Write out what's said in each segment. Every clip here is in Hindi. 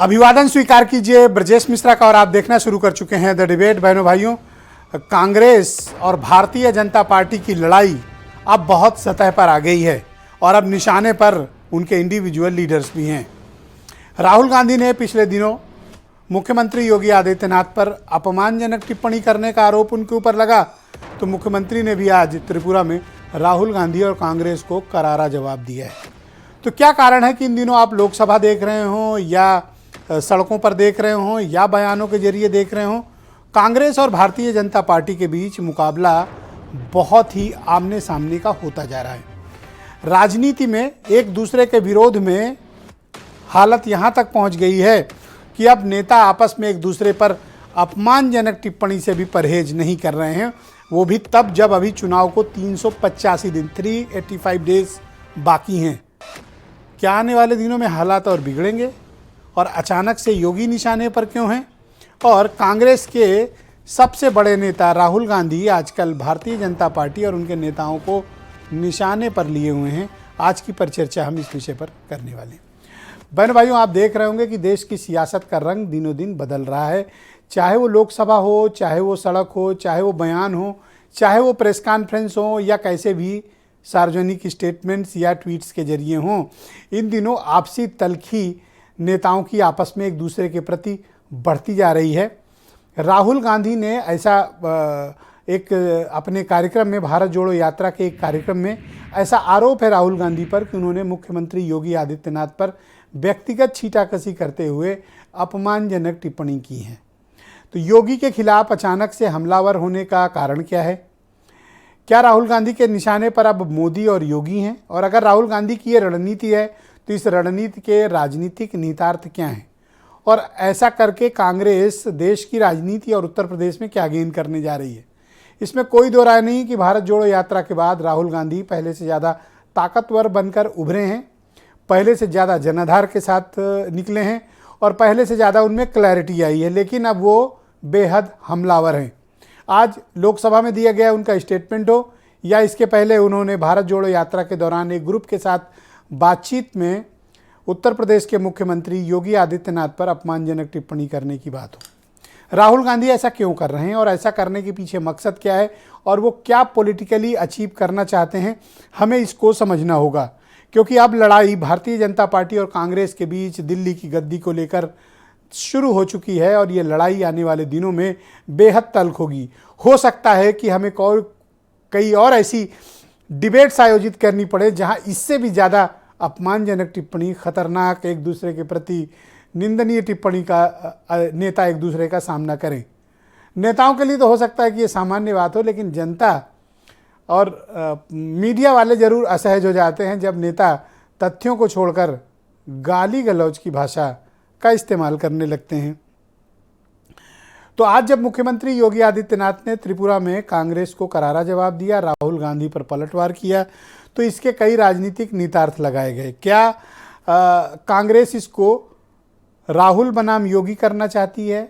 अभिवादन स्वीकार कीजिए ब्रजेश मिश्रा का और आप देखना शुरू कर चुके हैं द डिबेट। बहनों भाइयों, कांग्रेस और भारतीय जनता पार्टी की लड़ाई अब बहुत सतह पर आ गई है और अब निशाने पर उनके इंडिविजुअल लीडर्स भी हैं। राहुल गांधी ने पिछले दिनों मुख्यमंत्री योगी आदित्यनाथ पर अपमानजनक टिप्पणी करने का आरोप उनके ऊपर लगा, तो मुख्यमंत्री ने भी आज त्रिपुरा में राहुल गांधी और कांग्रेस को करारा जवाब दिया है। तो क्या कारण है कि इन दिनों आप लोकसभा देख रहे हों या सड़कों पर देख रहे हों या बयानों के जरिए देख रहे हों, कांग्रेस और भारतीय जनता पार्टी के बीच मुकाबला बहुत ही आमने सामने का होता जा रहा है। राजनीति में एक दूसरे के विरोध में हालत यहाँ तक पहुँच गई है कि अब नेता आपस में एक दूसरे पर अपमानजनक टिप्पणी से भी परहेज नहीं कर रहे हैं, वो भी तब जब अभी चुनाव को 385 दिन 385 डेज बाकी हैं। क्या आने वाले दिनों में हालात और बिगड़ेंगे और अचानक से योगी निशाने पर क्यों हैं? और कांग्रेस के सबसे बड़े नेता राहुल गांधी आजकल भारतीय जनता पार्टी और उनके नेताओं को निशाने पर लिए हुए हैं। आज की परिचर्चा हम इस विषय पर करने वाले हैं। बहन भाइयों, आप देख रहे होंगे कि देश की सियासत का रंग दिनों दिन बदल रहा है। चाहे वो लोकसभा हो, चाहे वो सड़क हो, चाहे वो बयान हो, चाहे वो प्रेस कॉन्फ्रेंस हो या कैसे भी सार्वजनिक स्टेटमेंट्स या ट्वीट्स के जरिए हों, इन दिनों आपसी तल्खी नेताओं की आपस में एक दूसरे के प्रति बढ़ती जा रही है। राहुल गांधी ने ऐसा एक अपने कार्यक्रम में, भारत जोड़ो यात्रा के एक कार्यक्रम में ऐसा आरोप है राहुल गांधी पर कि उन्होंने मुख्यमंत्री योगी आदित्यनाथ पर व्यक्तिगत छींटाकशी करते हुए अपमानजनक टिप्पणी की है। तो योगी के खिलाफ अचानक से हमलावर होने का कारण क्या है? क्या राहुल गांधी के निशाने पर अब मोदी और योगी हैं? और अगर राहुल गांधी की ये रणनीति है तो इस रणनीति के राजनीतिक निहितार्थ क्या हैं? और ऐसा करके कांग्रेस देश की राजनीति और उत्तर प्रदेश में क्या गेन करने जा रही है? इसमें कोई दो राय नहीं कि भारत जोड़ो यात्रा के बाद राहुल गांधी पहले से ज़्यादा ताकतवर बनकर उभरे हैं, पहले से ज़्यादा जनाधार के साथ निकले हैं और पहले से ज़्यादा उनमें क्लैरिटी आई है, लेकिन अब वो बेहद हमलावर हैं। आज लोकसभा में दिया गया उनका स्टेटमेंट हो या इसके पहले उन्होंने भारत जोड़ो यात्रा के दौरान एक ग्रुप के साथ बातचीत में उत्तर प्रदेश के मुख्यमंत्री योगी आदित्यनाथ पर अपमानजनक टिप्पणी करने की बात हो। राहुल गांधी ऐसा क्यों कर रहे हैं और ऐसा करने के पीछे मकसद क्या है और वो क्या पॉलिटिकली अचीव करना चाहते हैं, हमें इसको समझना होगा। क्योंकि अब लड़ाई भारतीय जनता पार्टी और कांग्रेस के बीच दिल्ली की गद्दी को लेकर शुरू हो चुकी है और ये लड़ाई आने वाले दिनों में बेहद तल्ख होगी। हो सकता है कि हमें कई और ऐसी डिबेट्स आयोजित करनी पड़े जहां इससे भी ज़्यादा अपमानजनक टिप्पणी, खतरनाक, एक दूसरे के प्रति निंदनीय टिप्पणी का नेता एक दूसरे का सामना करें। नेताओं के लिए तो हो सकता है कि ये सामान्य बात हो, लेकिन जनता और मीडिया वाले ज़रूर असहज हो जाते हैं जब नेता तथ्यों को छोड़कर गाली गलौज की भाषा का इस्तेमाल करने लगते हैं। तो आज जब मुख्यमंत्री योगी आदित्यनाथ ने त्रिपुरा में कांग्रेस को करारा जवाब दिया, राहुल गांधी पर पलटवार किया, तो इसके कई राजनीतिक निहितार्थ लगाए गए। क्या कांग्रेस इसको राहुल बनाम योगी करना चाहती है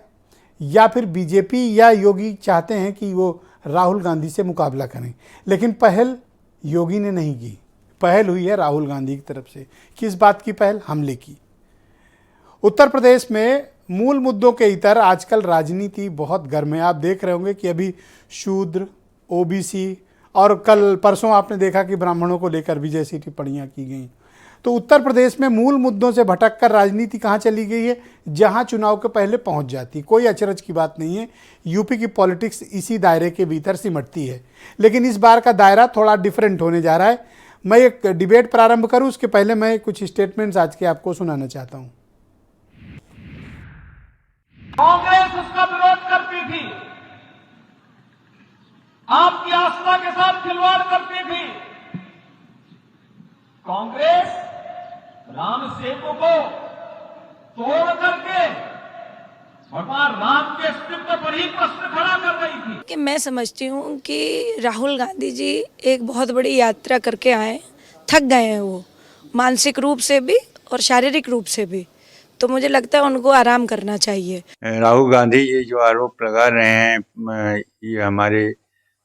या फिर बीजेपी या योगी चाहते हैं कि वो राहुल गांधी से मुकाबला करें? लेकिन पहल योगी ने नहीं की, पहल हुई है राहुल गांधी की तरफ से। किस बात की पहल? हमले की। उत्तर प्रदेश में मूल मुद्दों के इतर आजकल राजनीति बहुत गर्म है। आप देख रहे होंगे कि अभी शूद्र, ओबीसी और कल परसों आपने देखा कि ब्राह्मणों को लेकर भी जैसी टिप्पणियां की गई। तो उत्तर प्रदेश में मूल मुद्दों से भटककर राजनीति कहाँ चली गई है? जहां चुनाव के पहले पहुंच जाती। कोई अचरज की बात नहीं है, यूपी की पॉलिटिक्स इसी दायरे के भीतर सिमटती है। लेकिन इस बार का दायरा थोड़ा डिफरेंट होने जा रहा है। मैं एक डिबेट प्रारंभ करूँ उसके पहले मैं कुछ स्टेटमेंट्स आज के आपको सुनाना चाहता हूँ। कांग्रेस उसका विरोध करती थी, आपकी आस्था के साथ खिलवाड़ करती थी। कांग्रेस राम सेतु को तोड़ करके भगवान राम के अस्तित्व पर ही प्रश्न खड़ा कर रही थी। कि मैं समझती हूँ कि राहुल गांधी जी एक बहुत बड़ी यात्रा करके आए, थक गए हैं वो, मानसिक रूप से भी और शारीरिक रूप से भी। तो मुझे लगता है उनको आराम करना चाहिए। राहुल गांधी ये जो आरोप लगा रहे हैं ये हमारे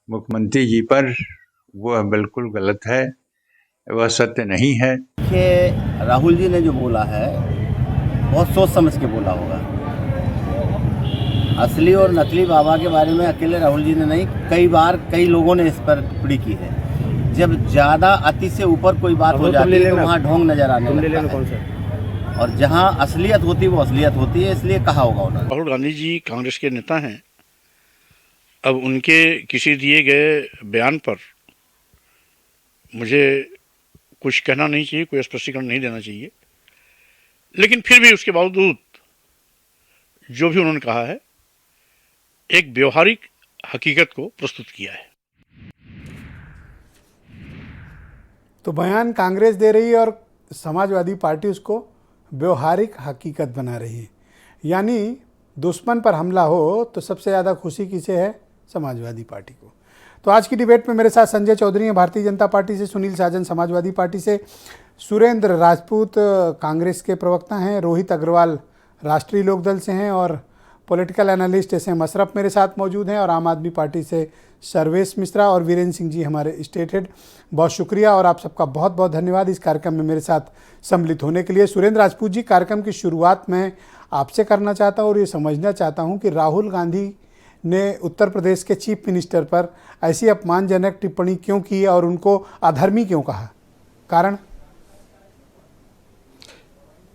मुख्यमंत्री जी पर, वो बिल्कुल गलत है, वह सत्य नहीं है। कि राहुल जी ने जो बोला है बहुत सोच समझ के बोला होगा। असली और नकली बाबा के बारे में अकेले राहुल जी ने नहीं, कई बार कई लोगों ने इस पर टिप्पणी की है। जब ज़्यादा अति से ऊपर कोई बात हो जाती है तो वहाँ ढोंग नजर आने लगता है, और जहाँ असलियत होती है वो असलियत होती है, इसलिए कहा होगा उन्होंने। राहुल गांधी जी कांग्रेस के नेता हैं। अब उनके किसी दिए गए बयान पर मुझे कुछ कहना नहीं चाहिए, कोई स्पष्टीकरण नहीं देना चाहिए, लेकिन फिर भी उसके बावजूद जो भी उन्होंने कहा है एक व्यवहारिक हकीकत को प्रस्तुत किया है। तो बयान कांग्रेस दे रही है और समाजवादी पार्टी उसको व्यवहारिक हकीकत बना रही है। यानी दुश्मन पर हमला हो तो सबसे ज़्यादा खुशी किसे है? समाजवादी पार्टी को। तो आज की डिबेट में मेरे साथ संजय चौधरी हैं भारतीय जनता पार्टी से, सुनील साजन समाजवादी पार्टी से, सुरेंद्र राजपूत कांग्रेस के प्रवक्ता हैं, रोहित अग्रवाल राष्ट्रीय लोकदल से हैं और पॉलिटिकल एनालिस्ट SM अशरफ मेरे साथ मौजूद हैं, और आम आदमी पार्टी से सर्वेश मिश्रा और वीरेंद्र सिंह जी हमारे स्टेट हेड। बहुत शुक्रिया और आप सबका बहुत बहुत धन्यवाद इस कार्यक्रम में मेरे साथ सम्मिलित होने के लिए। सुरेंद्र राजपूत जी, कार्यक्रम की शुरुआत मैं आपसे करना चाहता हूँ और ये समझना चाहता हूँ कि राहुल गांधी ने उत्तर प्रदेश के चीफ मिनिस्टर पर ऐसी अपमानजनक टिप्पणी क्यों की और उनको अधर्मी क्यों कहा? कारण?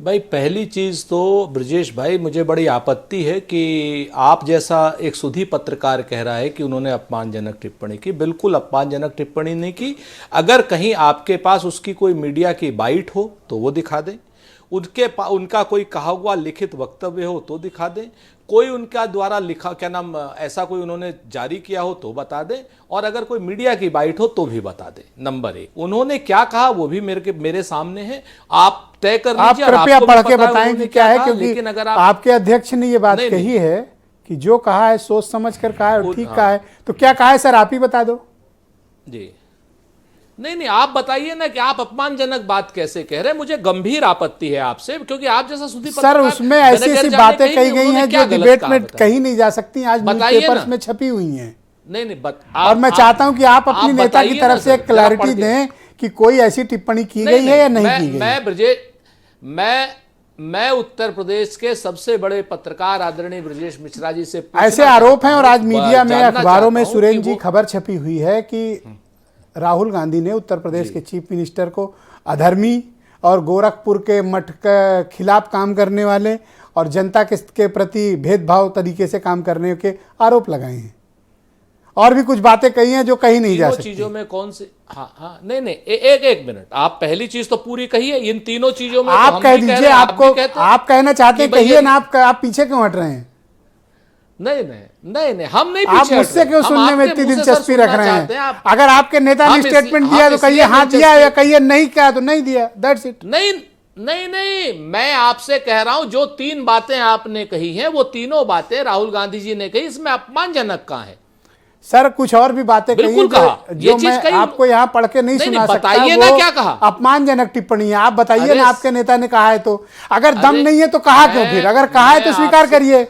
भाई पहली चीज़ तो ब्रजेश भाई, मुझे बड़ी आपत्ति है कि आप जैसा एक सुधी पत्रकार कह रहा है कि उन्होंने अपमानजनक टिप्पणी की। बिल्कुल अपमानजनक टिप्पणी नहीं की। अगर कहीं आपके पास उसकी कोई मीडिया की बाइट हो तो वो दिखा दें, उनका कोई कहा हुआ लिखित वक्तव्य हो तो दिखा दें, कोई उनका द्वारा लिखा ऐसा कोई उन्होंने जारी किया हो तो बता दें, और अगर कोई मीडिया की बाइट हो तो भी बता दें। नंबर 1, उन्होंने क्या कहा वो भी मेरे सामने है, आप तय कर लीजिए। आप कृपया पढ़ के बताएं कि क्या है, क्योंकि लेकिन अगर आपके अध्यक्ष ने ये बात कही है कि जो कहा है सोच समझ कर कहा है और ठीक कहा है, तो क्या कहा है सर आप ही बता दो। जी नहीं, आप बताइए ना कि आप अपमानजनक बात कैसे कह रहे हैं। मुझे गंभीर आपत्ति है आपसे, क्योंकि आप जैसा सुधी सर उसमें ऐसी ऐसी बातें कही गई हैं जो डिबेट में कही नहीं जा सकती, आज न्यूज़पेपर्स में छपी हुई हैं। नहीं और मैं चाहता हूं कि आप अपनी नेता की तरफ से एक क्लैरिटी दें कि कोई ऐसी टिप्पणी की गई है या नहीं की गई। मैं उत्तर प्रदेश के सबसे बड़े पत्रकार आदरणीय ब्रजेश मिश्रा जी से ऐसे आरोप हैं और आज मीडिया में अखबारों में सुरेंद्र जी खबर छपी हुई है कि राहुल गांधी ने उत्तर प्रदेश के चीफ मिनिस्टर को अधर्मी और गोरखपुर के मठ के खिलाफ काम करने वाले और जनता के प्रति भेदभाव तरीके से काम करने के आरोप लगाए हैं, और भी कुछ बातें कही हैं जो कही नहीं जा सकती। चीजों में कौन सी? हाँ नहीं, एक मिनट, आप पहली चीज तो पूरी कही है। इन तीनों चीजों में आप कह दीजिए, आप कहना चाहते हैं कहिए ना, आप पीछे क्यों हट रहे हैं? नहीं, हम नहीं आप मुझसे क्यों सुनने में इतनी दिलचस्पी रख रहे हैं? अगर आपके नेता ने स्टेटमेंट दिया तो कहिए हाँ दिया, या कहिए नहीं किया तो नहीं दिया, दैट्स इट। नहीं, मैं आपसे कह रहा हूं जो 3 बातें आपने कही हैं वो तीनों बातें राहुल गांधी जी ने कही, इसमें अपमानजनक कहां है? सर कुछ और भी बातें कही जो मैं आपको यहाँ पढ़ के नहीं सुना सकता। बताइए ना क्या कहा। अपमानजनक टिप्पणी है, आप बताइए ना, आपके नेता ने कहा है तो। अगर दम नहीं है तो कहा क्यों फिर? अगर कहा है तो स्वीकार करिए।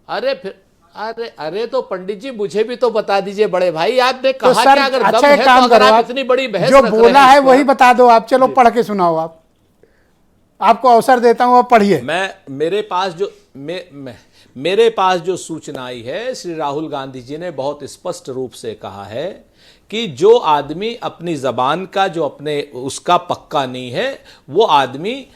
अरे तो पंडित जी मुझे भी तो बता दीजिए बड़े भाई, आपने कहा तो सर, अगर अच्छा दम है काम तो अगर करो, आप इतनी बड़ी बहस जो बोला है वही बता दो आप। चलो पढ़ के सुनाओ आप, आपको अवसर देता हूं, आप पढ़िए। मेरे पास जो सूचना आई है, श्री राहुल गांधी जी ने बहुत स्पष्ट रूप से कहा है कि जो आदमी अपनी जबान का जो अपने उसका पक्का नहीं है, वो आदमी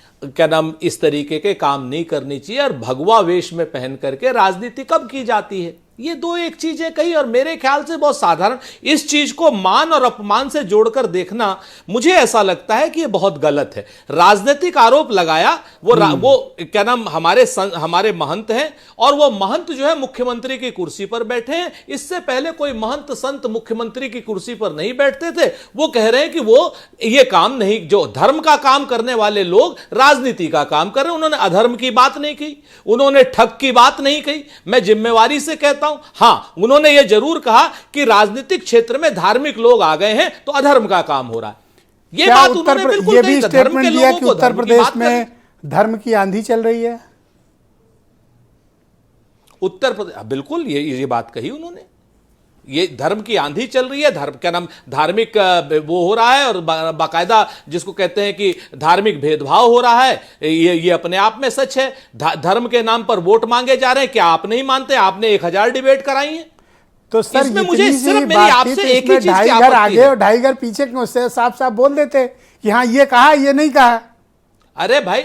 इस तरीके के काम नहीं करनी चाहिए, और भगवा वेश में पहन करके राजनीति कब की जाती है। ये 2 एक चीजें कही, और मेरे ख्याल से बहुत साधारण। इस चीज को मान और अपमान से जोड़कर देखना मुझे ऐसा लगता है कि ये बहुत गलत है। राजनीतिक आरोप लगाया, वो हमारे महंत हैं, और वो महंत जो है मुख्यमंत्री की कुर्सी पर बैठे हैं। इससे पहले कोई महंत संत मुख्यमंत्री की कुर्सी पर नहीं बैठते थे। वो कह रहे हैं कि वो ये काम नहीं, जो धर्म का काम करने वाले लोग राजनीति का काम कर रहे हैं। उन्होंने अधर्म की बात नहीं की, उन्होंने ठग की बात नहीं कही। मैं जिम्मेवारी से कहता हूं, हाँ उन्होंने यह जरूर कहा कि राजनीतिक क्षेत्र में धार्मिक लोग आ गए हैं तो अधर्म का काम हो रहा है। ये बात उन्होंने बिल्कुल ये भी स्टेटमेंट दिया कि उत्तर प्रदेश में धर्म की आंधी चल रही है। उत्तर प्रदेश बिल्कुल ये बात कही उन्होंने, ये धर्म की आंधी चल रही है, धर्म क्या नाम धार्मिक वो हो रहा है, और बाकायदा जिसको कहते हैं कि धार्मिक भेदभाव हो रहा है, ये अपने आप में सच है। धर्म के नाम पर वोट मांगे जा रहे हैं। क्या आप नहीं मानते? आपने 1000 डिबेट कराई है। तो सर इसमें मुझे सिर्फ मेरी आपसे एक ही चीज की 2.5 घर आगे और 2.5 घर पीछे क्यों से साफ साफ बोल देते कि हाँ ये कहा ये नहीं कहा। अरे भाई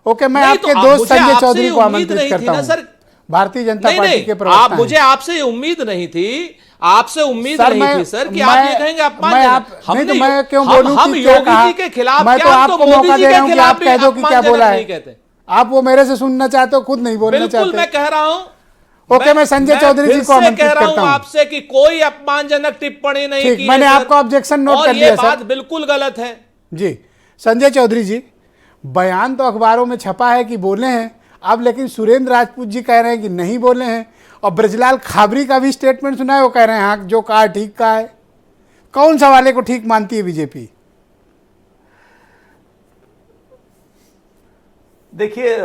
ओके, मैं आपके दोस्त संजय चौधरी को आमंत्रित करता हूं, भारतीय जनता पार्टी के प्रवक्ता। मुझे आपसे ये उम्मीद नहीं थी, आपसे उम्मीद नहीं थी सर कि आप ये कहेंगे अपमान। मैं क्यों बोलूं कि क्या कहा? योगी जी के खिलाफ, मैं तो आपको मौका दे रहा हूं कि आप कह दो कि क्या बोला है। कहते आप वो मेरे से सुनना चाहते हो, खुद नहीं बोलना चाहते। बिल्कुल मैं कह रहा हूं। ओके, मैं संजय चौधरी जी को आमंत्रित करता हूं आपसे कि कोई अपमानजनक टिप्पणी नहीं की। मैंने आपका ऑब्जेक्शन नोट कर लिया सर। बात बिल्कुल गलत है जी। संजय चौधरी जी, बयान तो अखबारों में छपा है कि बोले हैं अब, लेकिन सुरेंद्र राजपूत जी कह रहे हैं कि नहीं बोले हैं, और ब्रजलाल खाबरी का भी स्टेटमेंट सुना है, वो कह रहे हैं हाँ जो कहा ठीक कहा है। कौन सा वाले को ठीक मानती है बीजेपी? देखिए,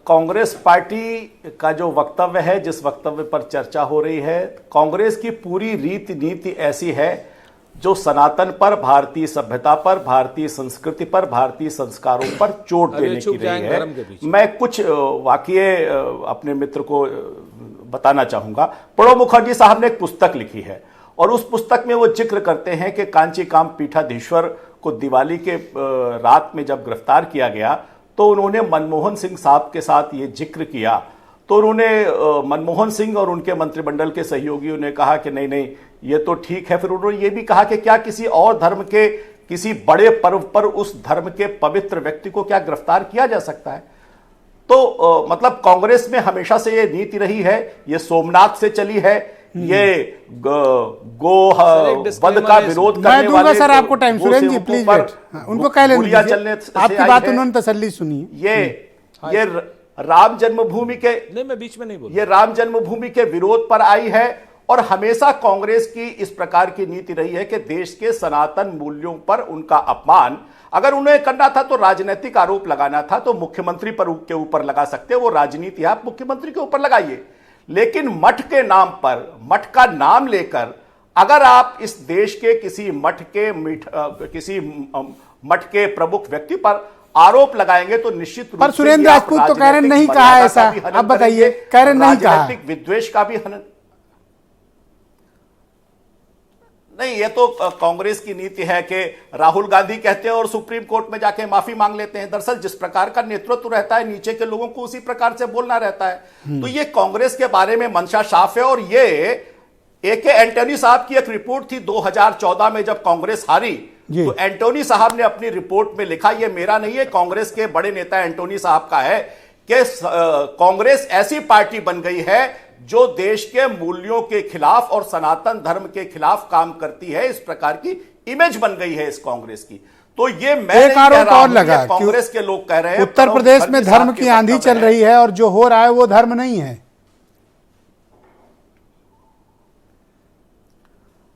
कांग्रेस पार्टी का जो वक्तव्य है, जिस वक्तव्य पर चर्चा हो रही है, कांग्रेस की पूरी रीति नीति ऐसी है जो सनातन पर, भारतीय सभ्यता पर, भारतीय संस्कृति पर, भारतीय संस्कारों पर चोट देने की रही है। मैं कुछ वाकये अपने मित्र को बताना चाहूंगा। प्रणब मुखर्जी साहब ने एक पुस्तक लिखी है, और उस पुस्तक में वो जिक्र करते हैं कि कांची काम पीठाधीश्वर को दिवाली के रात में जब गिरफ्तार किया गया तो उन्होंने मनमोहन सिंह साहब के साथ ये जिक्र किया, तो उन्होंने मनमोहन सिंह और उनके मंत्रिमंडल के सहयोगियों ने कहा कि नहीं नहीं ये तो ठीक है। फिर उन्होंने ये भी कहा कि क्या किसी और धर्म के किसी बड़े पर्व पर उस धर्म के पवित्र व्यक्ति को क्या गिरफ्तार किया जा सकता है? तो मतलब कांग्रेस में हमेशा से ये नीति रही है, ये सोमनाथ से चली है, ये गो वध का विरोध करने वाले। सर आपको time, Surendra ji please wait, उनको कह लेने दीजिए, आपकी बात उन्होंने तसल्ली सुनी। ये राम जन्मभूमि के, नहीं मैं बीच में नहीं बोल, ये राम जन्मभूमि के विरोध पर आई है, और हमेशा कांग्रेस की इस प्रकार की नीति रही है कि देश के सनातन मूल्यों पर उनका अपमान, अगर उन्हें करना था तो राजनीतिक आरोप लगाना था तो मुख्यमंत्री पर के ऊपर लगा सकते, वो राजनीति आप मुख्यमंत्री के ऊपर लगाइए, लेकिन मठ के नाम पर, मठ का नाम लेकर अगर आप इस देश के किसी मठ के प्रमुख व्यक्ति पर आरोप लगाएंगे तो निश्चित रूप से, पर सुरेंद्र राजपूत तो कह रहे नहीं कहा ऐसा, अब बताइए, कह रहे नहीं कहा, राजनीतिक विद्वेष का भी हनन नहीं। ये तो कांग्रेस की नीति है कि राहुल गांधी कहते हैं और सुप्रीम कोर्ट में जाके माफी मांग लेते हैं। दरअसल जिस प्रकार का नेतृत्व रहता है, नीचे के लोगों को उसी प्रकार से बोलना रहता है। तो ये कांग्रेस के बारे में मंशा साफ है। और ये ए.के. एंटनी साहब की एक रिपोर्ट थी 2014 में जब कांग्रेस हारी, तो एंटोनी साहब ने अपनी रिपोर्ट में लिखा, ये मेरा नहीं है, कांग्रेस के बड़े नेता एंटोनी साहब का है, कि कांग्रेस ऐसी पार्टी बन गई है जो देश के मूल्यों के खिलाफ और सनातन धर्म के खिलाफ काम करती है। इस प्रकार की इमेज बन गई है इस कांग्रेस की। तो ये मैं एक आरोप और लगा, कांग्रेस के लोग कह रहे हैं उत्तर प्रदेश में धर्म की आंधी चल रही है और जो हो रहा है वो धर्म नहीं है।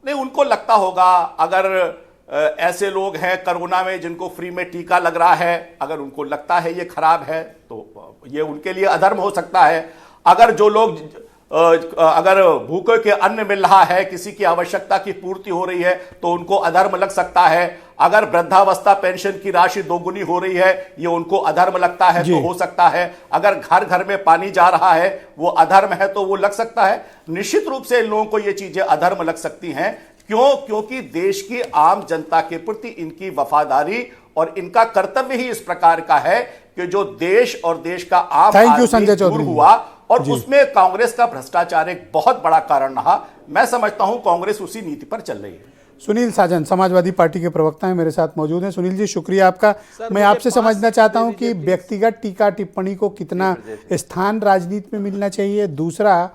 नहीं, उनको लगता होगा, अगर ऐसे लोग हैं कोरोना में जिनको फ्री में टीका लग रहा है, अगर उनको लगता है ये खराब है तो ये उनके लिए अधर्म हो सकता है। अगर जो लोग अगर भूखे के अन्न मिल रहा है, किसी की आवश्यकता की पूर्ति हो रही है, तो उनको अधर्म लग सकता है। अगर वृद्धावस्था पेंशन की राशि दोगुनी हो रही है, ये उनको अधर्म लगता है तो हो सकता है। अगर घर घर में पानी जा रहा है वो अधर्म है तो वो लग सकता है। निश्चित रूप से इन लोगों को ये चीजें अधर्म लग सकती हैं। क्यों? क्योंकि देश की आम जनता के प्रति इनकी वफादारी और इनका कर्तव्य ही इस प्रकार का है कि जो देश और देश का आम आदमी दूर हुआ, और उसमें कांग्रेस का भ्रष्टाचार एक बहुत बड़ा कारण रहा। मैं समझता हूं कांग्रेस उसी नीति पर चल रही है। सुनील साजन समाजवादी पार्टी के प्रवक्ता हैं, मेरे साथ मौजूद हैं। सुनील जी शुक्रिया आपका। मैं आपसे समझना चाहता हूं कि व्यक्तिगत टीका टिप्पणी को कितना स्थान राजनीति में मिलना चाहिए। दूसरा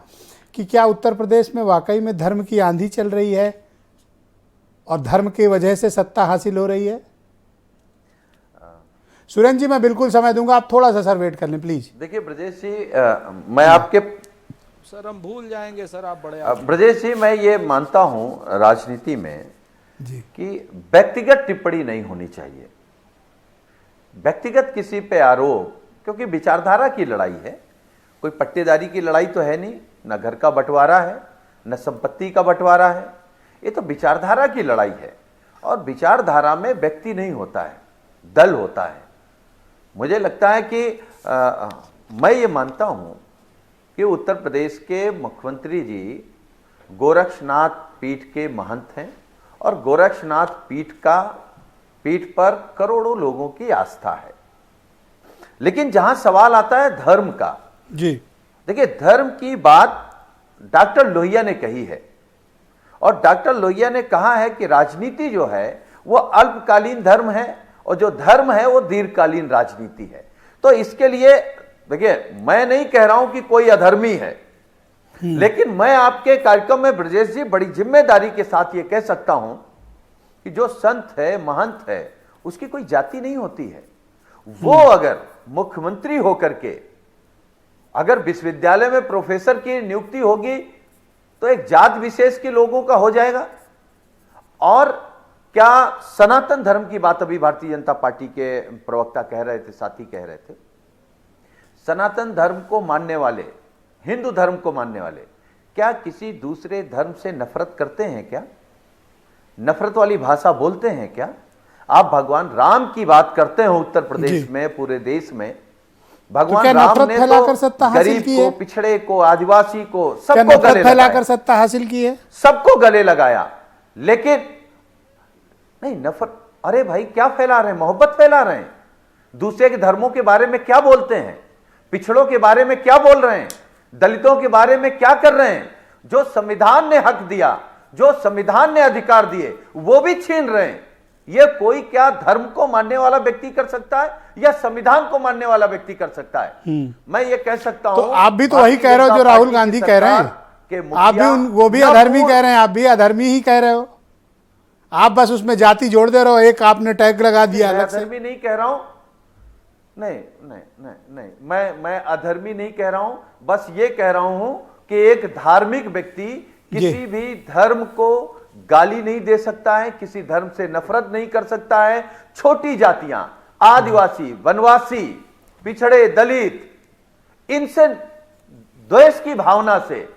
कि क्या उत्तर प्रदेश में वाकई में धर्म की आंधी चल रही है और धर्म की वजह से सत्ता हासिल हो रही है। सुरेंद्र जी मैं बिल्कुल समय दूंगा, आप थोड़ा सा सर वेट कर लें प्लीज। देखिए ब्रजेश जी, मैं आपके सर हम भूल जाएंगे सर, आप बड़े ब्रजेश जी, मैं ये मानता हूं राजनीति में जी कि व्यक्तिगत टिप्पणी नहीं होनी चाहिए। व्यक्तिगत किसी पे आरोप, क्योंकि विचारधारा की लड़ाई है, कोई पट्टेदारी की लड़ाई तो है नहीं, ना घर का बंटवारा है, न संपत्ति का बंटवारा है। ये तो विचारधारा की लड़ाई है, और विचारधारा में व्यक्ति नहीं होता है, दल होता है। मुझे लगता है कि मैं ये मानता हूँ कि उत्तर प्रदेश के मुख्यमंत्री जी गोरक्षनाथ पीठ के महंत हैं, और गोरक्षनाथ पीठ पर करोड़ों लोगों की आस्था है। लेकिन जहां सवाल आता है धर्म का, जी देखिए, धर्म की बात डॉक्टर लोहिया ने कही है, और डॉक्टर लोहिया ने कहा है कि राजनीति जो है वो अल्पकालीन धर्म है, और जो धर्म है वो दीर्घकालीन राजनीति है। तो इसके लिए देखिए, मैं नहीं कह रहा हूं कि कोई अधर्मी है, लेकिन मैं आपके कार्यक्रम में ब्रजेश जी बड़ी जिम्मेदारी के साथ ये कह सकता हूं कि जो संत है, महंत है, उसकी कोई जाति नहीं होती है। वो अगर मुख्यमंत्री होकर के अगर विश्वविद्यालय में प्रोफेसर की नियुक्ति होगी तो एक जात विशेष के लोगों का हो जाएगा। और क्या सनातन धर्म की बात अभी भारतीय जनता पार्टी के प्रवक्ता कह रहे थे, साथी कह रहे थे, सनातन धर्म को मानने वाले, हिंदू धर्म को मानने वाले क्या किसी दूसरे धर्म से नफरत करते हैं क्या? नफरत वाली भाषा बोलते हैं क्या? आप भगवान राम की बात करते हो उत्तर प्रदेश में, पूरे देश में भगवान राम ने तो गरीब को, पिछड़े को, आदिवासी को, सबको गले फैलाकर सत्ता हासिल की है, सबको गले लगाया। लेकिन नहीं, नफरत, अरे भाई क्या फैला रहे हैं? मोहब्बत फैला रहे हैं। दूसरे के धर्मों के बारे में क्या बोलते हैं? पिछड़ों के बारे में क्या बोल रहे हैं? दलितों के बारे में क्या कर रहे हैं? जो संविधान ने हक दिया, जो संविधान ने अधिकार दिए, वो भी छीन रहे हैं। ये कोई क्या धर्म को मानने वाला व्यक्ति कर सकता है या संविधान को मानने वाला व्यक्ति कर सकता है? मैं ये कह सकता हूं, तो आप भी तो वही कह रहे हो जो राहुल गांधी कह रहे हैं। आप भी वो भी अधर्मी कह रहे हैं, आप भी अधर्मी ही कह रहे हो। आप बस उसमें जाति जोड़ दे रहे हो, एक आपने टैग लगा दिया अलग से। अधर्मी नहीं कह रहा हूं, नहीं, मैं अधर्मी नहीं कह रहा हूं, बस ये कह रहा हूं कि एक धार्मिक व्यक्ति किसी भी धर्म को गाली नहीं दे सकता है, किसी धर्म से नफरत नहीं कर सकता है। छोटी जातियां, आदिवासी, वनवासी, पिछड़े, दलित, इनसे द्वेष की भावना से,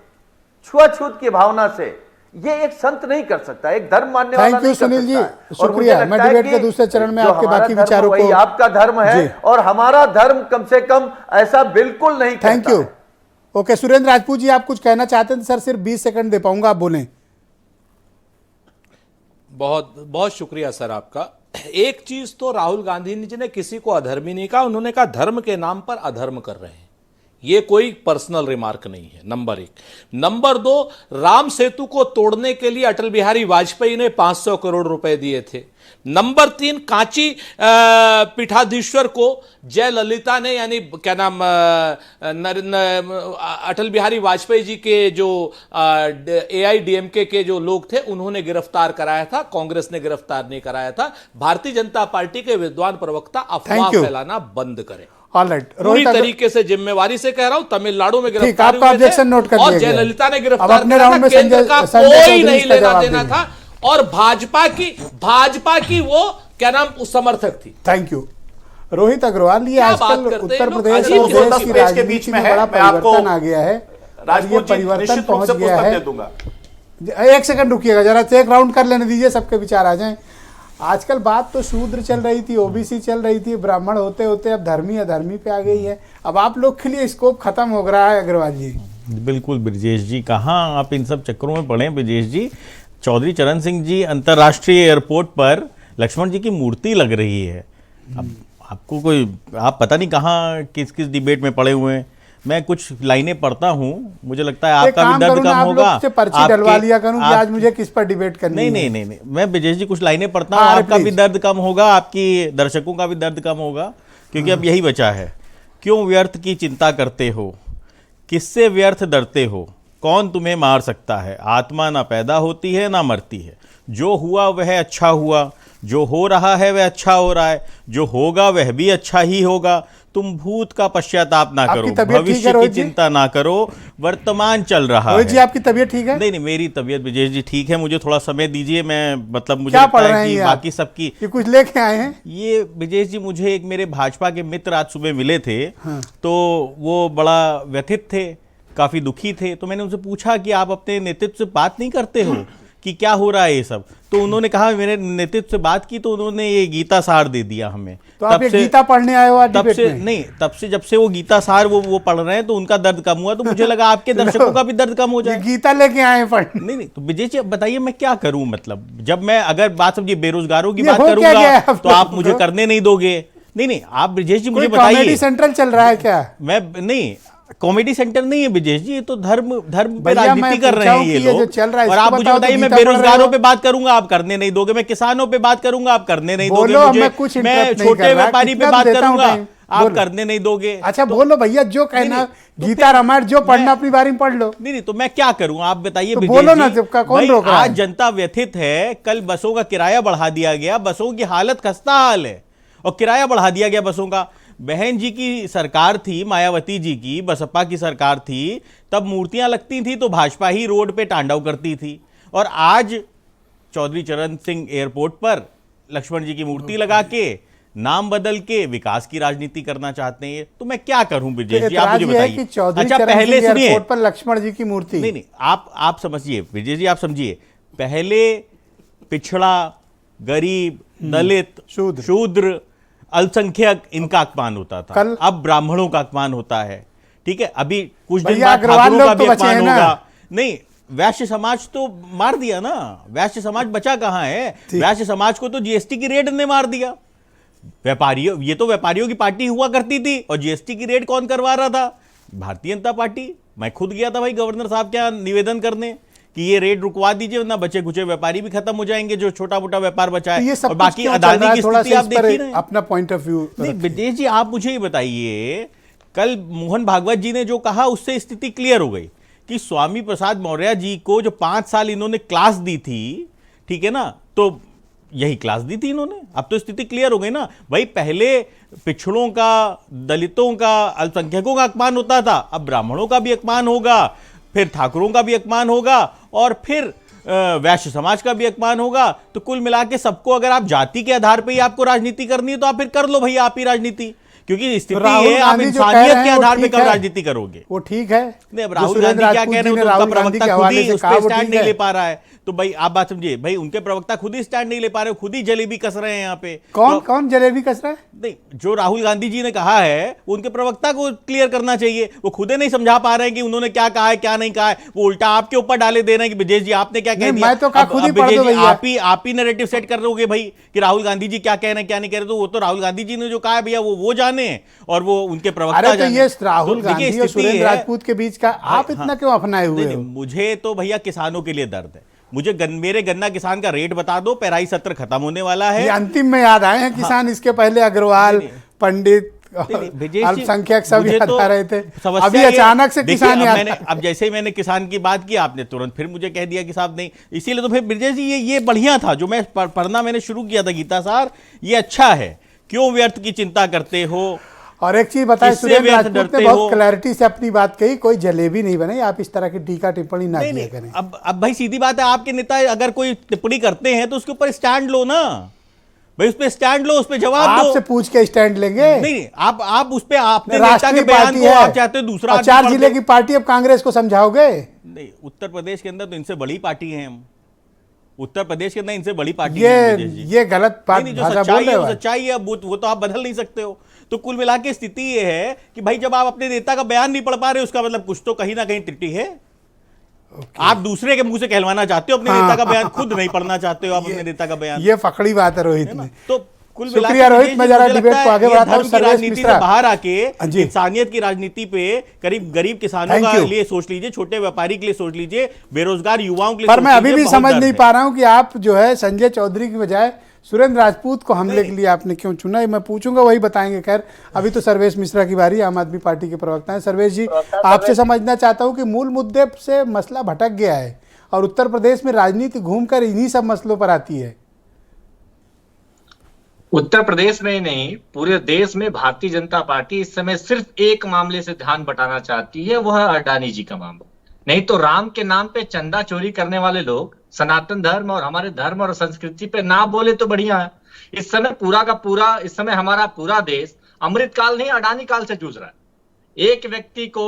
छुआछूत की भावना से ये एक संत नहीं कर सकता, एक धर्म मानने वाला नहीं कर सकता। सुनील जी, शुक्रिया। मैं डिबेट के दूसरे चरण में आपके बाकी विचारों को, आपका धर्म है और हमारा धर्म कम से कम ऐसा बिल्कुल नहीं करता। Thank you. Okay, Surendra Rajput ji, आप कुछ कहना चाहते थे सर? सिर्फ 20 सेकंड दे पाऊंगा, आप बोलें। बहुत बहुत शुक्रिया सर आपका। एक चीज तो राहुल गांधी जी ने किसी को अधर्मी नहीं कहा, उन्होंने कहा धर्म के नाम पर अधर्म कर रहे हैं। ये कोई पर्सनल रिमार्क नहीं है, नंबर 1। नंबर 2, राम सेतु को तोड़ने के लिए अटल बिहारी वाजपेयी ने 500 करोड़ रुपए दिए थे। नंबर 3, कांची पीठाधीश्वर को जयललिता ने, यानी क्या नाम, अटल बिहारी वाजपेयी जी के जो AIDMK के जो लोग थे उन्होंने गिरफ्तार कराया था, कांग्रेस ने गिरफ्तार नहीं कराया था। भारतीय जनता पार्टी के विद्वान प्रवक्ता अफवाह फैलाना बंद करें। पूरी तरीके से जिम्मेवारी से कह रहा हूं, तमिलनाडु में गिरफ्तार हुए थे और जयललिता ने गिरफ्तार किया था, केंद्र का कोई नहीं लेना देना था, और भाजपा की वो क्या नाम समर्थक थी। Thank you. रोहित अग्रवाल, ये आजकल उत्तर प्रदेश और देश की राजनीति में बड़ा परिवर्तन आ गया है, ये परिवर्तन पहुंच गया है। एक सेकंड रुकिएगा जरा, एक राउंड कर लेने दीजिए, सबके विचार आ जाएं। आजकल बात तो शूद्र चल रही थी, OBC चल रही थी, ब्राह्मण होते होते अब धर्मी अधर्मी पे आ गई है। अब आप लोग के लिए स्कोप खत्म हो रहा है अग्रवाल जी। बिल्कुल ब्रजेश जी, कहाँ आप इन सब चक्करों में पड़े हैं ब्रजेश जी। चौधरी चरण सिंह जी अंतर्राष्ट्रीय एयरपोर्ट पर लक्ष्मण जी की मूर्ति लग रही है। अब आपको कोई, आप पता नहीं कहाँ किस किस डिबेट में पड़े हुए हैं। मैं कुछ लाइनें पढ़ता हूँ, मुझे लगता है आपका भी दर्द कम होगा। पर्ची डलवा लिया करूं कि आज मुझे किस पर डिबेट करनी है। नहीं, मैं ब्रजेश जी कुछ लाइनें पढ़ता हूँ, आपका भी दर्द कम होगा, आपकी दर्शकों का भी दर्द कम होगा, क्योंकि अब यही बचा है। क्यों व्यर्थ की चिंता करते हो, किससे व्यर्थ डरते हो, कौन तुम्हें मार सकता है। आत्मा ना पैदा होती है ना मरती है, जो हुआ वह अच्छा हुआ, जो हो रहा है वह अच्छा हो रहा है, जो होगा वह भी अच्छा ही होगा। तुम भूत का पश्चाताप ना करो, भविष्य की चिंता ना करो, वर्तमान चल रहा है। जी, आपकी तबीयत ठीक है? नहीं, मेरी तबीयत ब्रजेश जी ठीक है। मुझे थोड़ा समय दीजिए, मैं मतलब मुझे लगता है कि बाकी सबकी कुछ लेके आए हैं। ये ब्रजेश जी, मुझे एक मेरे भाजपा के मित्र आज सुबह मिले थे, तो वो बड़ा व्यथित थे काफी दुखी थे। तो मैंने उनसे पूछा कि आप अपने नेतृत्व से बात नहीं करते हो कि क्या हो रहा है ये सब? तो उन्होंने कहा मेरे नेतृत्व से बात की तो उन्होंने ये गीता सार दे दिया हमें। तो आप ये गीता पढ़ने आए हो आज तब डिबेट से में? नहीं, तब से जब से वो गीता सार वो पढ़ रहे हैं तो उनका दर्द कम हुआ, तो मुझे लगा आपके दर्शकों का भी दर्द कम हो जाए। गीता लेके आए हैं पढ़ने? नहीं, तो विजय जी अब बताइए मैं क्या करूं? मतलब जब मैं अगर बात समझिए बेरोजगारों की ये बात हो क्या गया करूंगा आप तो आप लोग मुझे को? करने नहीं दोगे। नहीं, आप ब्रिजेश जी मुझे कोई कॉमेडी बताइए। सेंट्रल चल रहा है क्या? मैं नहीं, कॉमेडी सेंटर नहीं है ब्रिजेश जी, ये तो धर्म पे भैया, राजनीति मैं कर रहे पूछा हैं हूं ये कि ये जो लोग। चल रहा है और इसको आप मुझे बताओ तो बताइए मैं गीता पढ़ रहे बेरोजगारों हो? पे बात करूंगा आप करने नहीं दोगे, मैं किसानों पे बात करूंगा आप करने नहीं दोगे, बोलो, मुझे मैं कुछ मैं interrupt नहीं छोटे कर रहा, व्यापारी पे कितना बात देता हूं करूंगा टाइम, आप बोलो। करने नहीं दोगे। अच्छा बोलो भैया, जो कहना तो गीता रामायण जो पढ़ना मैं- अपनी बारी में पढ़ लो। नहीं, तो मैं क्या करूं आप बताइए तो ब्रिजेश बोलो ना, जी। जब का कौन भाई, रोक रहा है? आज जनता व्यथित है, कल बसों का किराया बढ़ा दिया गया, बसों की हालत खस्ता हाल है और किराया बढ़ा दिया गया बसों का। बहन जी की सरकार थी, मायावती जी की, बसपा की सरकार थी, तब मूर्तियां लगती थी तो भाजपा ही रोड पे तांडव करती थी। और आज चौधरी चरण सिंह एयरपोर्ट पर लक्ष्मण जी की मूर्ति लगा के नाम बदल के विकास की राजनीति करना चाहते हैं। तो मैं क्या करूं ब्रिजेश जी, आप मुझे एतराज ये है कि बताइए। चौधरी अच्छा चरण पहले सिंह सुनिए, एयरपोर्ट पर लक्ष्मण जी की मूर्ति। नहीं, आप समझिए ब्रिजेश जी, आप समझिए, पहले पिछड़ा, गरीब, दलित, शूद्र, अल्पसंख्यक इनका अपमान होता था, अब ब्राह्मणों का अपमान होता है। ठीक है, अभी कुछ दिन भैया, बाद अग्रवाल ठाकुरों लोग का तो भी बचे अपमान हैं ना। होगा। नहीं, वैश्य समाज तो मार दिया ना, वैश्य समाज बचा कहां है? वैश्य समाज को तो जीएसटी की रेड ने मार दिया। व्यापारियों, ये तो व्यापारियों की पार्टी हुआ करती थी और जीएसटी की रेड कौन करवा रहा था? भारतीय जनता पार्टी। मैं खुद गया था भाई गवर्नर साहब के यहाँ निवेदन करने कि ये रेड रुकवा दीजिए वरना बचे कुचे व्यापारी भी खत्म हो जाएंगे, जो छोटा मोटा व्यापार बचा है। ये सब और कुछ बाकी क्यों चल अदानी रहा है? की थोड़ा स्थिति सा आप इस पर देखिए ना। अपना पॉइंट ऑफ व्यू। नहीं विदेश जी, आप मुझे ये बताइए, कल मोहन भागवत जी ने जो कहा उससे स्थिति क्लियर हो गई कि स्वामी प्रसाद मौर्य जी को जो 5 साल इन्होंने क्लास दी थी, ठीक है ना, तो यही क्लास दी थी इन्होंने। अब तो स्थिति क्लियर हो गई ना भाई। पहले पिछड़ों का, दलितों का, अल्पसंख्यकों का अपमान होता था, अब ब्राह्मणों का भी अपमान होगा, फिर ठाकुरों का भी अपमान होगा और फिर वैश्य समाज का भी अपमान होगा। तो कुल मिला के सबको, अगर आप जाति के आधार पर ही आपको राजनीति करनी है तो आप फिर कर लो भैया, आप ही राजनीति, क्योंकि स्थिति है आप इंसानियत के आधार पे कब राजनीति करोगे? वो ठीक है। नहीं, अब राहुल गांधी क्या कह रहे हैं, उनका प्रवक्ता खुद ही उस पर स्टैंड नहीं ले पा रहा है। तो भाई आप बात समझिए, भाई उनके प्रवक्ता खुद ही स्टैंड नहीं ले पा रहे, खुद ही जलेबी कस रहे हैं यहाँ पे। कौन जलेबी कस रहा है? नहीं, जो राहुल गांधी जी ने कहा है उनके प्रवक्ता को क्लियर करना चाहिए। वो खुद ही नहीं समझा पा रहे हैं कि उन्होंने क्या कहा है क्या नहीं कहा है। वो उल्टा आपके ऊपर डाले दे रहे हैं कि ब्रिजेश जी आपने क्या कह दिया। मैं तो खुद ही पढ़ दो भैया। आप ही नैरेटिव सेट कर रहे भाई कि राहुल गांधी जी क्या कह रहे हैं क्या नहीं कह रहे। तो वो तो राहुल गांधी जी ने जो कहा है भैया वो जाने और वो उनके प्रवक्ता अरे तो जाने। ये राहुल गांधी और सुरेंद्र राजपूत के बीच का आप इतना क्यों अपनाए हुए हो? मुझे तो भैया किसानों के लिए दर्द है। मुझे मेरे गन्ना किसान का रेट बता दो, पेराई सत्र खत्म होने वाला है। ये अंतिम में याद आए हैं किसान। इसके पहले अग्रवाल, पंडित, अल्पसंख्यक सब याद आ रहे थे, अभी अचानक से किसान याद। अब जैसे ही मैंने किसान की बात की आपने तुरंत फिर मुझे कह दिया कि साहब नहीं। इसीलिए तो फिर ब्रिजेश जी ये बढ़िया था जो मैं पढ़ना मैंने शुरू किया था गीता सार, ये अच्छा है। क्यों व्यर्थ की चिंता करते हो? और एक चीज बताएं, सुरेंद्र राजपूत ने बहुत क्लैरिटी से अपनी बात कही, कोई जलेबी नहीं बने। आप इस तरह की टीका टिप्पणी ना किया करें। अब भाई सीधी बात है, आपके नेता अगर कोई टिप्पणी करते हैं तो उसके ऊपर स्टैंड लो ना भाई, उस पे स्टैंड लो, उस पे जवाब दो। आपसे पूछ के स्टैंड लेंगे? नहीं, आप उस पे अपने नेता के बयान को आप चाहते हो दूसरा 4 जिले की पार्टी, अब कांग्रेस को समझाओगे? नहीं, उत्तर प्रदेश के अंदर तो इनसे बड़ी पार्टी है हम। उत्तर प्रदेश के अंदर इनसे बड़ी पार्टी है। ये गलत बात भाषा बोल रहे हो। सच्चाई है, वो तो आप बदल नहीं सकते हो। तो कुल मिला के स्थिति ये है कि भाई जब आप अपने नेता का बयान नहीं पढ़ पा रहे, उसका मतलब कुछ तो कहीं ना कहीं त्रुटि है। आप दूसरे के मुंह से कहलवाना चाहते हो, अपने नेता का बयान खुद नहीं पढ़ना चाहते हो आप अपने नेता का बयान। ये फकड़ी बात है रोहित ने। तो कुल शुक्रिया रोहित, मैं जरा डिबेट को आगे बढ़ाता हूं। राजनीति से बाहर आके इंसानियत की राजनीति पे करीब गरीब किसानों के लिए सोच लीजिए, छोटे व्यापारी के लिए सोच लीजिए, बेरोजगार युवाओं के लिए। पर मैं अभी भी समझ नहीं पा रहा हूं कि आप जो है संजय चौधरी की बजाय सुरेंद्र राजपूत को हमले के लिए आपने क्यों चुना? मैं पूछूंगा, वही बताएंगे। खैर अभी तो सर्वेश मिश्रा की बारी, आम आदमी पार्टी के प्रवक्ता हैं। सर्वेश जी, आपसे समझना चाहता हूं कि मूल मुद्दे से मसला भटक गया है और उत्तर प्रदेश में राजनीति घूमकर इन्हीं सब मसलों पर आती है। उत्तर प्रदेश में ही नहीं, पूरे देश में भारतीय जनता पार्टी इस समय सिर्फ एक मामले से ध्यान बटाना चाहती है, वह है अडानी जी का मामला। नहीं तो राम के नाम पे चंदा चोरी करने वाले लोग सनातन धर्म और हमारे धर्म और संस्कृति पे ना बोले तो बढ़िया है। इस समय पूरा का पूरा, इस समय हमारा पूरा देश अमृत काल नहीं अडानी काल से जूझ रहा है। एक व्यक्ति को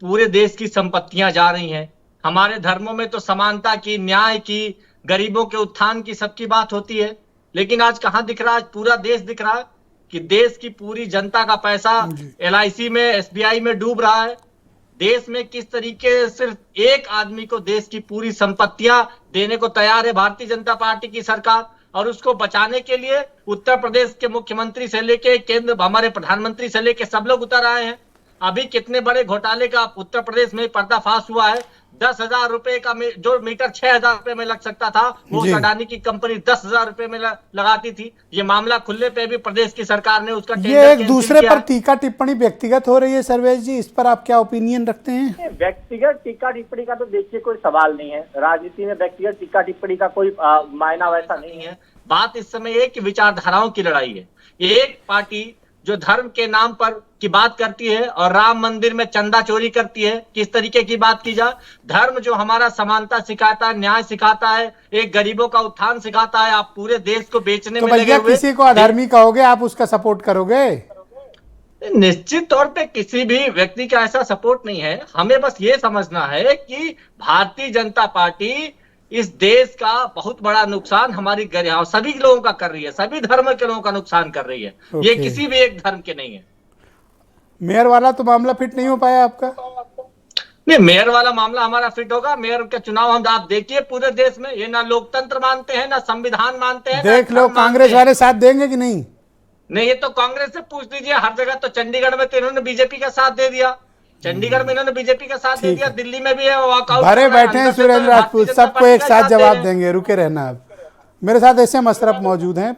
पूरे देश की संपत्तियां जा रही हैं। हमारे धर्मों में तो समानता की, न्याय की, गरीबों के उत्थान की सबकी बात होती है, लेकिन आज कहां दिख रहा है? पूरा देश दिख रहा है कि देश की पूरी जनता का पैसा LIC में, SBI में डूब रहा है। देश में किस तरीके से सिर्फ एक आदमी को देश की पूरी संपत्तियां देने को तैयार है भारतीय जनता पार्टी की सरकार, और उसको बचाने के लिए उत्तर प्रदेश के मुख्यमंत्री से लेके केंद्र, हमारे प्रधानमंत्री से लेके सब लोग उतर आए हैं। अभी कितने बड़े घोटाले का उत्तर प्रदेश में पर्दाफाश हुआ है। 10,000 रुपए का जो मीटर 6,000 रुपए में लग सकता था, वो अडानी की कंपनी 10,000 रुपए में लगाती थी। ये मामला खुलने पे भी प्रदेश की सरकार ने उसका ये एक दूसरे पर टीका टिप्पणी व्यक्तिगत हो रही है। सर्वेश जी, इस पर आप क्या ओपिनियन रखते हैं? व्यक्तिगत टीका टिप्पणी का तो देखिए कोई सवाल नहीं है। राजनीति में व्यक्तिगत टीका टिप्पणी का कोई मायना वैसा नहीं है। बात इस समय एक विचारधाराओं की लड़ाई है। एक पार्टी जो धर्म के नाम पर की बात करती है और राम मंदिर में चंदा चोरी करती है, किस तरीके की बात की जाए। धर्म जो हमारा समानता सिखाता है, न्याय सिखाता है, एक गरीबों का उत्थान सिखाता है, आप पूरे देश को बेचने में लगे हुए। किसी को अधर्मी कहोगे, आप उसका सपोर्ट करोगे? निश्चित तौर पे किसी भी व्यक्ति का ऐसा सपोर्ट नहीं है। हमें बस ये समझना है कि भारतीय जनता पार्टी इस देश का बहुत बड़ा नुकसान हमारी गरिमा सभी लोगों का कर रही है, सभी धर्म के लोगों का नुकसान कर रही है। ये किसी भी एक धर्म के नहीं है। मेयर वाला तो मामला फिट नहीं हो पाया आपका? नहीं, मेयर वाला मामला हमारा फिट होगा। मेयर के चुनाव हम आप देखिए पूरे देश में, ये ना लोकतंत्र मानते हैं, ना संविधान मानते हैं। देख लो, कांग्रेस वाले साथ देंगे कि नहीं? नहीं, ये तो कांग्रेस से पूछ लीजिए। हर जगह तो चंडीगढ़ में तो इन्होंने बीजेपी का साथ दे दिया, चंडीगढ़ में इन्होंने बीजेपी का साथ दे दिया, दिल्ली में भी है वॉकआउट। भरे बैठे हैं सुरेंद्र राजपूत, सबको एक साथ जवाब देंगे, रुके रहना आप। मेरे साथ ऐसे अशरफ मौजूद हैं,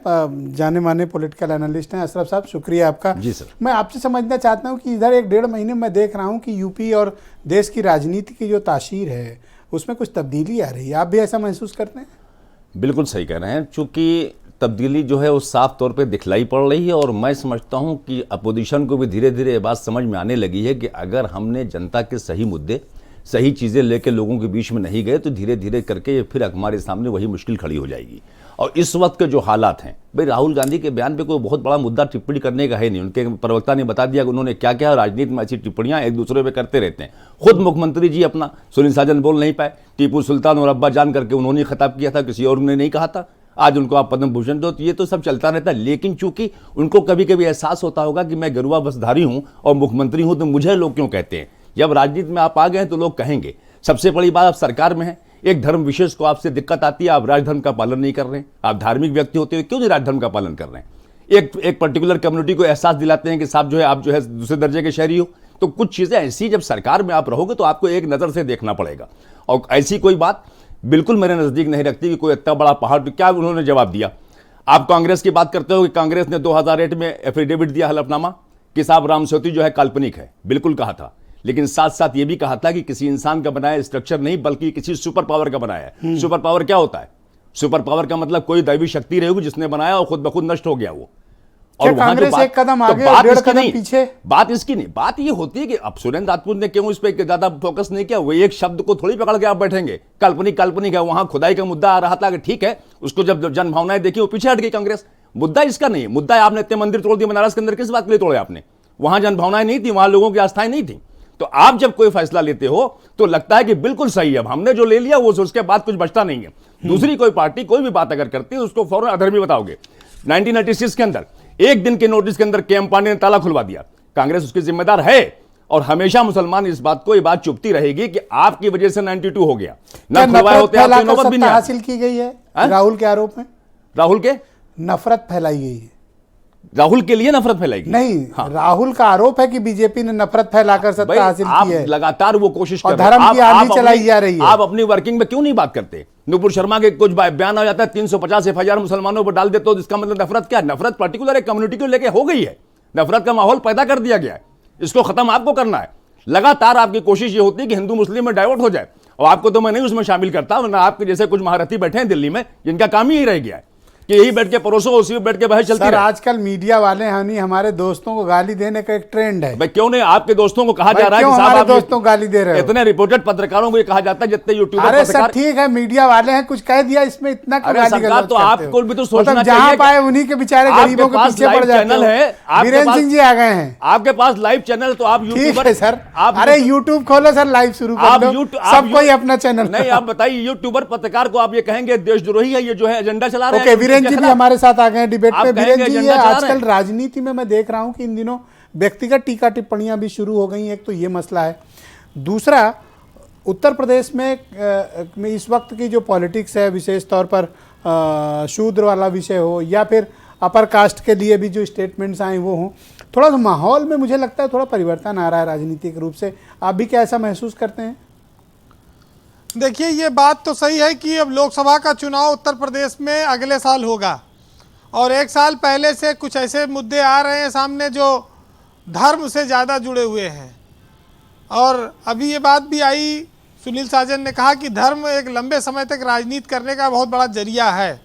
जाने माने पॉलिटिकल एनालिस्ट हैं। अशरफ साहब, शुक्रिया आपका। जी सर। मैं आपसे समझना चाहता हूं कि इधर 1-1.5 महीने में देख रहा हूं कि यूपी और देश की राजनीति की जो तासीर है उसमें कुछ तब्दीली आ रही है। आप भी ऐसा महसूस करते हैं? बिल्कुल सही कह रहे हैं, चूंकि तब्दीली जो है वो साफ तौर पे दिखलाई पड़ रही है। और मैं समझता हूं कि अपोजिशन को भी धीरे धीरे ये बात समझ में आने लगी है कि अगर हमने जनता के सही मुद्दे, सही चीज़ें लेकर लोगों के बीच में नहीं गए तो धीरे धीरे करके फिर हमारे सामने वही मुश्किल खड़ी हो जाएगी। और इस वक्त के जो हालात हैं, भाई राहुल गांधी के बयान पे कोई बहुत बड़ा मुद्दा टिप्पणी करने का है नहीं। उनके प्रवक्ता ने बता दिया कि उन्होंने क्या क्या, राजनीति में ऐसी टिप्पणियां एक दूसरे पे करते रहते हैं। खुद मुख्यमंत्री जी अपना सुनील साजन बोल नहीं पाए, टीपू सुल्तान और अब्बा जान करके उन्होंने खिताब किया था, किसी और ने नहीं कहा था। आज उनको आप पद्म भूषण दो, तो ये तो सब चलता रहता है। लेकिन चूंकि उनको कभी कभी एहसास होता होगा कि मैं गरुआ बसधारी हूं और मुख्यमंत्री हूं, तो मुझे लोग क्यों कहते हैं। जब राजनीति में आप आ गए हैं तो लोग कहेंगे। सबसे बड़ी बात, आप सरकार में हैं, एक धर्म विशेष को आपसे दिक्कत आती है, आप राजधर्म का पालन नहीं कर रहे हैं। आप धार्मिक व्यक्ति होते हुए क्यों नहीं राजधर्म का पालन कर रहे हैं। एक पर्टिकुलर कम्युनिटी को एहसास दिलाते हैं कि साहब जो है आप जो है दूसरे दर्जे के शहरी हो। तो कुछ चीज़ें ऐसी जब सरकार में आप रहोगे तो आपको एक नज़र से देखना पड़ेगा। और ऐसी कोई बात बिल्कुल मेरे नज़दीक नहीं रखती कि कोई इतना बड़ा पहाड़। क्या उन्होंने जवाब दिया? आप कांग्रेस की बात करते हो कि कांग्रेस ने 2008 में एफिडेविट दिया, हलफनामा, कि साहब राम सेतु जो है काल्पनिक है। बिल्कुल कहा था, लेकिन साथ साथ ये भी कहा था कि किसी इंसान का बनाया स्ट्रक्चर नहीं बल्कि किसी सुपर पावर का बनाया है। सुपर पावर क्या होता है? सुपर पावर का मतलब कोई दैवी शक्ति रहेगी जिसने बनाया और खुद ब खुद नष्ट हो गया वो। और कांग्रेस एक कदम आगे और 1.5 कदम पीछे। बात इसकी नहीं, बात ये होती है कि अब सुरेंद्र राजपूत ने क्यों इस पे ज्यादा फोकस नहीं किया। वो एक शब्द को थोड़ी पकड़ के आप बैठेंगे, काल्पनिक काल्पनिक है। वहां खुदाई का मुद्दा आ रहा था कि ठीक है, उसको जब जन भावनाएं देखी वो पीछे हट गई कांग्रेस। मुद्दा इसका नहीं है। मुद्दा है आपने इतने मंदिर तोड़ दिए बनारस के अंदर, किस बात के लिए तोड़े आपने? वहां जन भावनाएं नहीं थी, वहां लोगों की आस्थाएं नहीं थी। तो आप जब कोई फैसला लेते हो तो लगता है कि बिल्कुल सही है, अब हमने जो ले लिया वो उसके बाद कुछ बचता नहीं है। दूसरी कोई पार्टी कोई भी बात अगर करती है उसको फौरन अधर्मी बताओगे। 1986 के अंदर एक दिन के नोटिस के अंदर के.एम. पांडे ने ताला खुलवा दिया। कांग्रेस उसकी जिम्मेदार है और हमेशा मुसलमान इस बात को, ये बात चुपती रहेगी कि आपकी वजह से 92 हो गया ना खुलवाए होते आपकी नौबत भी नहीं हासिल की गई है। राहुल के आरोप में राहुल के नफरत फैलाई गई है। राहुल के लिए नफरत फैलाएगी नहीं। हाँ। राहुल का आरोप है कि बीजेपी ने नफरत फैलाकर सत्ता हासिल की है। लगातार वो कोशिश कर रहे हैं। धर्म की आंधी चलाई जा रही है। आप अपनी वर्किंग में क्यों नहीं बात करते? नुपुर शर्मा के कुछ बयान आ जाता है, 350 FIR मुसलमानों पर डाल देते हो, इसका मतलब नफरत क्या है? नफरत पर्टिकुलर एक कम्युनिटी को लेकर हो गई है। नफरत का माहौल पैदा कर दिया गया है, इसको खत्म आपको करना है। लगातार आपकी कोशिश ये होती है कि हिंदू मुस्लिम में डाइवर्ट हो जाए, और आपको तो मैं नहीं उसमें शामिल करता, वरना आपके जैसे कुछ महारथी बैठे हैं दिल्ली में जिनका काम ही यही रह गया है कि यही बैठ के परोसो, उसी में बैठ के बहस चलती सर, है। आजकल मीडिया वाले हनी हमारे दोस्तों को गाली देने का एक ट्रेंड है। भाई क्यों नहीं, आपके दोस्तों को कहा भाई जा रहा है क्यों कि साहब हमारे आप दोस्तों को गाली दे रहे हो? इतने रिपोर्टेड पत्रकारों को ये कहा जाता है जितने यूट्यूबर अरे सर पत्रकार। ठीक है, मीडिया वाले हैं, कुछ कह दिया इसमें इतना क्यों अरे गाली सरकार, गलौज तो करते हो? आपको भी तो सोचना मतलब चाहिए जहां कि पाए उन्हीं के बेचारे आपके गरीबों के पास पीछे पड़ लाइव जाते चैनल हो। है, आपके वीरेंद्र पास- सिंह जी आ गए हैं। आपके पास लाइव चैनल, तो आप ठीक यूट्यूबर है सर, आप अरे यूट्यूब खोलो सर, लाइव शुरू कर दो, सबको ही अपना चैनल। नहीं, आप बताइए यूट्यूबर पत्रकार को आप ये कहेंगे देशद्रोही है, ये जो है एजेंडा चला रहे हैं। ओके, वीरेंद्र जी भी हमारे साथ आ गए हैं डिबेट आप पे। कहेंगे वीरेंद्र जी, ये एजेंडा चला रहे आजकल हैं। राजनीति में मैं देख रहा हूं कि इन दिनों व्यक्तिगत टीका टिप्पणियां भी शुरू हो गई हैं। एक तो ये मसला है, दूसरा उत्तर प्रदेश में इस वक्त की जो पॉलिटिक्स है, विशेष तौर पर शूद्र वाला विषय हो या फिर अपर कास्ट के लिए भी जो स्टेटमेंट्स आए वो हों, थोड़ा सा माहौल में मुझे लगता है थोड़ा परिवर्तन आ रहा है राजनीतिक रूप से। आप भी क्या ऐसा महसूस करते हैं? देखिए, ये बात तो सही है कि अब लोकसभा का चुनाव उत्तर प्रदेश में अगले साल होगा और एक साल पहले से कुछ ऐसे मुद्दे आ रहे हैं सामने जो धर्म से ज़्यादा जुड़े हुए हैं। और अभी ये बात भी आई, सुनील साजन ने कहा कि धर्म एक लंबे समय तक राजनीति करने का बहुत बड़ा जरिया है।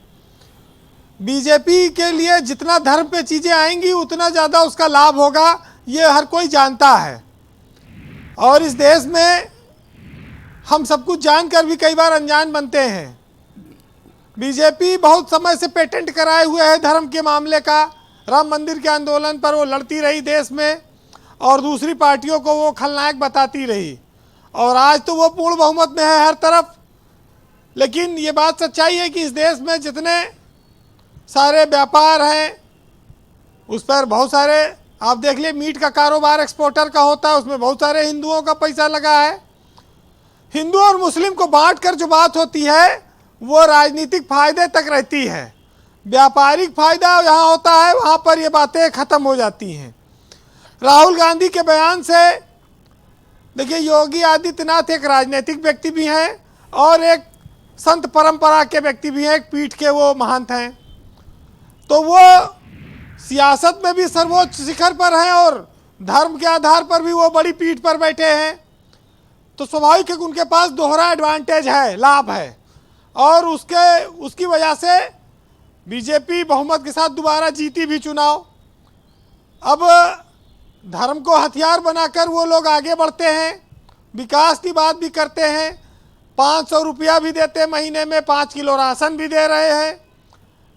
बीजेपी के लिए जितना धर्म पे चीज़ें आएंगी उतना ज़्यादा उसका लाभ होगा, ये हर कोई जानता है। और इस देश में हम सब कुछ जानकर भी कई बार अनजान बनते हैं। बीजेपी बहुत समय से पेटेंट कराए हुए है धर्म के मामले का। राम मंदिर के आंदोलन पर वो लड़ती रही देश में और दूसरी पार्टियों को वो खलनायक बताती रही, और आज तो वो पूर्ण बहुमत में है हर तरफ। लेकिन ये बात सच्चाई है कि इस देश में जितने सारे व्यापार हैं उस पर बहुत सारे, आप देख लिए मीट का कारोबार एक्सपोर्टर का होता है, उसमें बहुत सारे हिंदुओं का पैसा लगा है। हिंदू और मुस्लिम को बांटकर जो बात होती है वो राजनीतिक फायदे तक रहती है, व्यापारिक फायदा जहाँ होता है वहाँ पर ये बातें ख़त्म हो जाती हैं। राहुल गांधी के बयान से देखिए, योगी आदित्यनाथ एक राजनीतिक व्यक्ति भी हैं और एक संत परंपरा के व्यक्ति भी हैं, एक पीठ के वो महंत हैं, तो वो सियासत में भी सर्वोच्च शिखर पर हैं और धर्म के आधार पर भी वो बड़ी पीठ पर बैठे हैं। तो स्वाभाविक है कि उनके पास दोहरा एडवांटेज है, लाभ है, और उसकी वजह से बीजेपी बहुमत के साथ दोबारा जीती भी चुनाव। अब धर्म को हथियार बनाकर वो लोग आगे बढ़ते हैं, विकास की बात भी करते हैं, 500 रुपया भी देते हैं महीने में, 5 किलो राशन भी दे रहे हैं।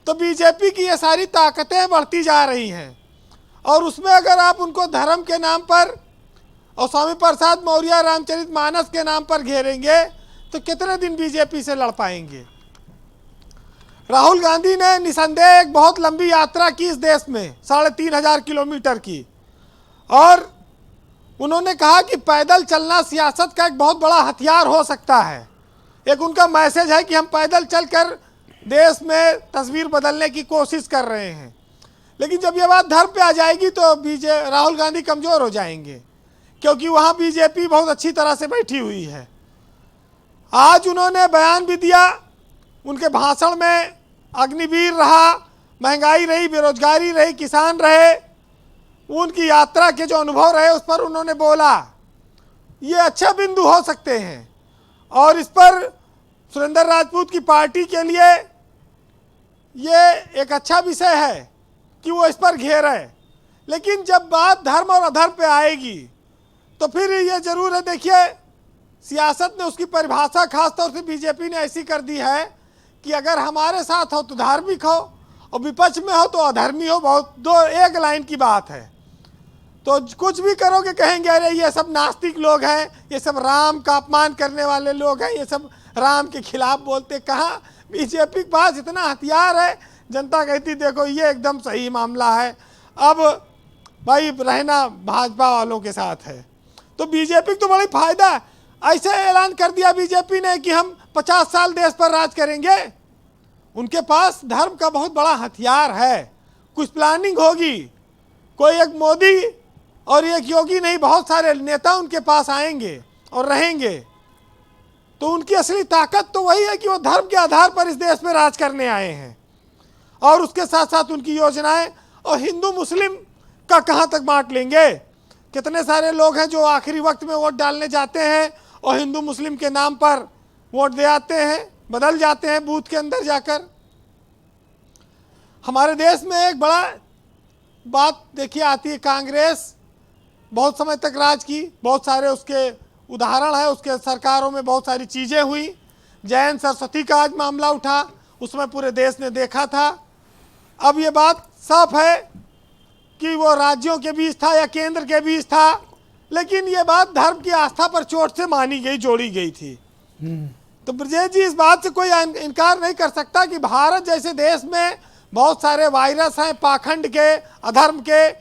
तो बीजेपी की ये सारी ताकतें बढ़ती जा रही हैं और उसमें अगर आप उनको धर्म के नाम पर और स्वामी प्रसाद मौर्य रामचरितमानस के नाम पर घेरेंगे तो कितने दिन बीजेपी से लड़ पाएंगे। राहुल गांधी ने निसंदेह एक बहुत लंबी यात्रा की इस देश में, 3500 किलोमीटर की, और उन्होंने कहा कि पैदल चलना सियासत का एक बहुत बड़ा हथियार हो सकता है। एक उनका मैसेज है कि हम पैदल चलकर देश में तस्वीर बदलने की कोशिश कर रहे हैं। लेकिन जब ये बात धर्म पे आ जाएगी तो राहुल गांधी कमज़ोर हो जाएंगे, क्योंकि वहाँ बीजेपी बहुत अच्छी तरह से बैठी हुई है। आज उन्होंने बयान भी दिया, उनके भाषण में अग्निवीर रहा, महंगाई रही, बेरोजगारी रही, किसान रहे, उनकी यात्रा के जो अनुभव रहे उस पर उन्होंने बोला। ये अच्छा बिंदु हो सकते हैं और इस पर सुरेंद्र राजपूत की पार्टी के लिए ये एक अच्छा विषय है कि वो इस पर घेरे। लेकिन जब बात धर्म और अधर्म पे आएगी तो फिर ये जरूर है, देखिए सियासत ने उसकी परिभाषा खास तौर से बीजेपी ने ऐसी कर दी है कि अगर हमारे साथ हो तो धार्मिक हो और विपक्ष में हो तो अधर्मी हो, बहुत दो एक लाइन की बात है। तो कुछ भी करोगे कहेंगे अरे ये सब नास्तिक लोग हैं, ये सब राम का अपमान करने वाले लोग हैं, ये सब राम के खिलाफ बोलते। कहाँ बीजेपी के पास इतना हथियार है, जनता कहती देखो ये एकदम सही मामला है, अब भाई रहना भाजपा वालों के साथ है। तो बीजेपी को तो बड़ी फायदा है। ऐसे ऐलान कर दिया बीजेपी ने कि हम 50 साल देश पर राज करेंगे। उनके पास धर्म का बहुत बड़ा हथियार है, कुछ प्लानिंग होगी, कोई एक मोदी और एक योगी नहीं, बहुत सारे नेता उनके पास आएंगे और रहेंगे। तो उनकी असली ताकत तो वही है कि वो धर्म के आधार पर इस देश में राज करने आए हैं और उसके साथ साथ उनकी योजनाएं। और हिंदू मुस्लिम का कहाँ तक बांट लेंगे। कितने सारे लोग हैं जो आखिरी वक्त में वोट डालने जाते हैं और हिंदू मुस्लिम के नाम पर वोट दे आते हैं, बदल जाते हैं बूथ के अंदर जाकर। हमारे देश में एक बड़ा बात देखिए आती है, कांग्रेस बहुत समय तक राज की, बहुत सारे उसके उदाहरण है, उसके सरकारों में बहुत सारी चीज़ें हुई। जैन सरस्वती का आज मामला उठा, उसमें पूरे देश ने देखा था। अब ये बात साफ है कि वो राज्यों के बीच था या केंद्र के बीच था, लेकिन ये बात धर्म की आस्था पर चोट से मानी गई, जोड़ी गई थी। तो ब्रजेश जी, इस बात से कोई इनकार नहीं कर सकता कि भारत जैसे देश में बहुत सारे वायरस हैं, पाखंड के, अधर्म के,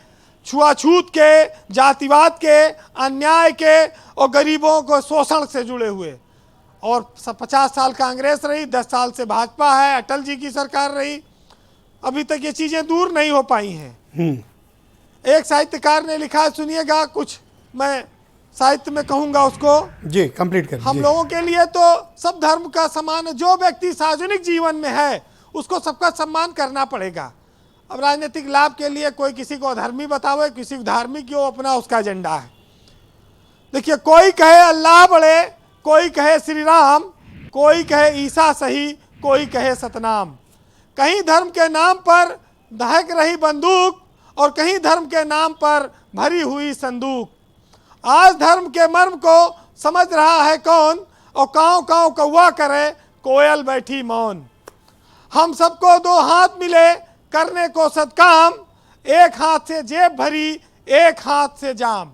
छुआछूत के, जातिवाद के, अन्याय के और गरीबों को शोषण से जुड़े हुए। और 50 साल कांग्रेस रही, 10 साल से भाजपा है, अटल जी की सरकार रही, अभी तक ये चीज़ें दूर नहीं हो पाई हैं। एक साहित्यकार ने लिखा है, सुनिएगा, कुछ मैं साहित्य में कहूँगा उसको जी, कंप्लीट करें। हम लोगों के लिए तो सब धर्म का समान है। जो व्यक्ति सार्वजनिक जीवन में है उसको सबका सम्मान करना पड़ेगा। अब राजनीतिक लाभ के लिए कोई किसी को अधर्मी बतावे, किसी को धार्मिक, वो अपना उसका एजेंडा है। देखिए, कोई कहे अल्लाह बड़े, कोई कहे श्री राम, कोई कहे ईसा सही, कोई कहे सतनाम। कहीं धर्म के नाम पर दहक रही बंदूक और कहीं धर्म के नाम पर भरी हुई संदूक। आज धर्म के मर्म को समझ रहा है कौन, और काँव काँव कौवा करे कोयल बैठी मौन। हम सबको दो हाथ मिले करने को सदकाम, एक हाथ से जेब भरी, एक हाथ से जाम।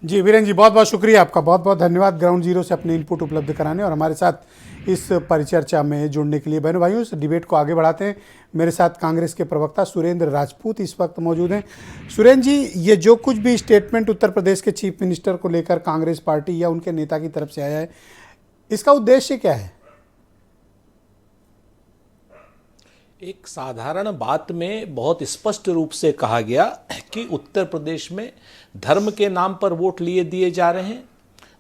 जी वीरेंद्र जी, बहुत बहुत शुक्रिया आपका, बहुत बहुत धन्यवाद ग्राउंड जीरो से अपने इनपुट उपलब्ध कराने और हमारे साथ इस परिचर्चा में जुड़ने के लिए। बहनों भाइयों, इस डिबेट को आगे बढ़ाते हैं। मेरे साथ कांग्रेस के प्रवक्ता सुरेंद्र राजपूत इस वक्त मौजूद हैं। सुरेंद्र जी, ये जो कुछ भी स्टेटमेंट उत्तर प्रदेश के चीफ मिनिस्टर को लेकर कांग्रेस पार्टी या उनके नेता की तरफ से आया है, इसका उद्देश्य क्या है? एक साधारण बात में बहुत स्पष्ट रूप से कहा गया कि उत्तर प्रदेश में धर्म के नाम पर वोट लिए दिए जा रहे हैं,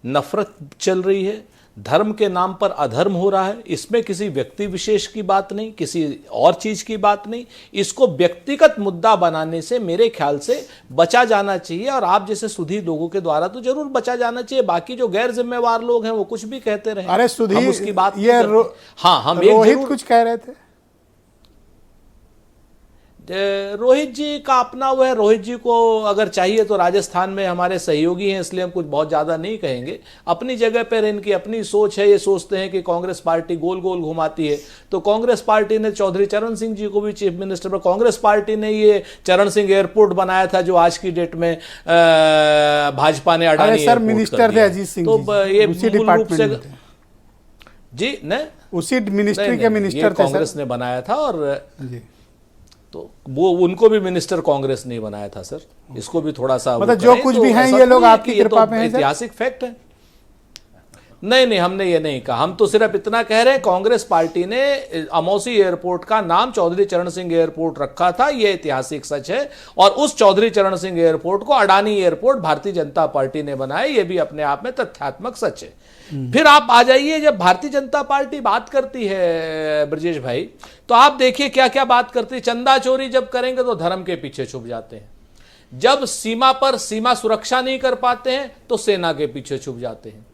नफरत चल रही है, धर्म के नाम पर अधर्म हो रहा है। इसमें किसी व्यक्ति विशेष की बात नहीं, किसी और चीज की बात नहीं। इसको व्यक्तिगत मुद्दा बनाने से मेरे ख्याल से बचा जाना चाहिए, और आप जैसे सुधीर लोगों के द्वारा तो जरूर बचा जाना चाहिए। बाकी जो गैर जिम्मेवार लोग हैं वो कुछ भी कहते रहे। अरे सुधीर, हम उसकी बात ये हाँ, हम रोहित कुछ कह रहे थे। रोहित जी का अपना वो है, रोहित जी को अगर चाहिए तो राजस्थान में हमारे सहयोगी हैं, इसलिए हम कुछ बहुत ज़्यादा नहीं कहेंगे। अपनी जगह पर इनकी अपनी सोच है। ये सोचते हैं कि कांग्रेस पार्टी गोल गोल घुमाती है, तो कांग्रेस पार्टी ने चौधरी चरण सिंह जी को भी चीफ मिनिस्टर पर, कांग्रेस पार्टी ने ये चरण सिंह एयरपोर्ट बनाया था जो आज की डेट में भाजपा ने अडानी सर मिनिस्टर थे अजीत सिंह तो जी, ये उसी मूल रूप से जी न उसी मिनिस्ट्री के मिनिस्टर थे, कांग्रेस ने बनाया था। और तो वो उनको भी मिनिस्टर कांग्रेस ने बनाया था सर। इसको भी थोड़ा सा मतलब जो कुछ भी हैं ये लोग आपकी कृपा पे हैं। ऐतिहासिक फैक्ट है। नहीं, हमने ये नहीं कहा। हम तो सिर्फ इतना कह रहे हैं, कांग्रेस पार्टी ने अमौसी एयरपोर्ट का नाम चौधरी चरण सिंह एयरपोर्ट रखा था, ये ऐतिहासिक सच है। और उस चौधरी चरण सिंह एयरपोर्ट को अडानी एयरपोर्ट भारतीय जनता पार्टी ने बनाया, ये भी अपने आप में तथ्यात्मक सच है। फिर आप आ जाइए, जब भारतीय जनता पार्टी बात करती है ब्रजेश भाई, तो आप देखिए क्या क्या बात करती है। चंदा चोरी जब करेंगे तो धर्म के पीछे छुप जाते हैं, जब सीमा पर सीमा सुरक्षा नहीं कर पाते हैं तो सेना के पीछे छुप जाते हैं,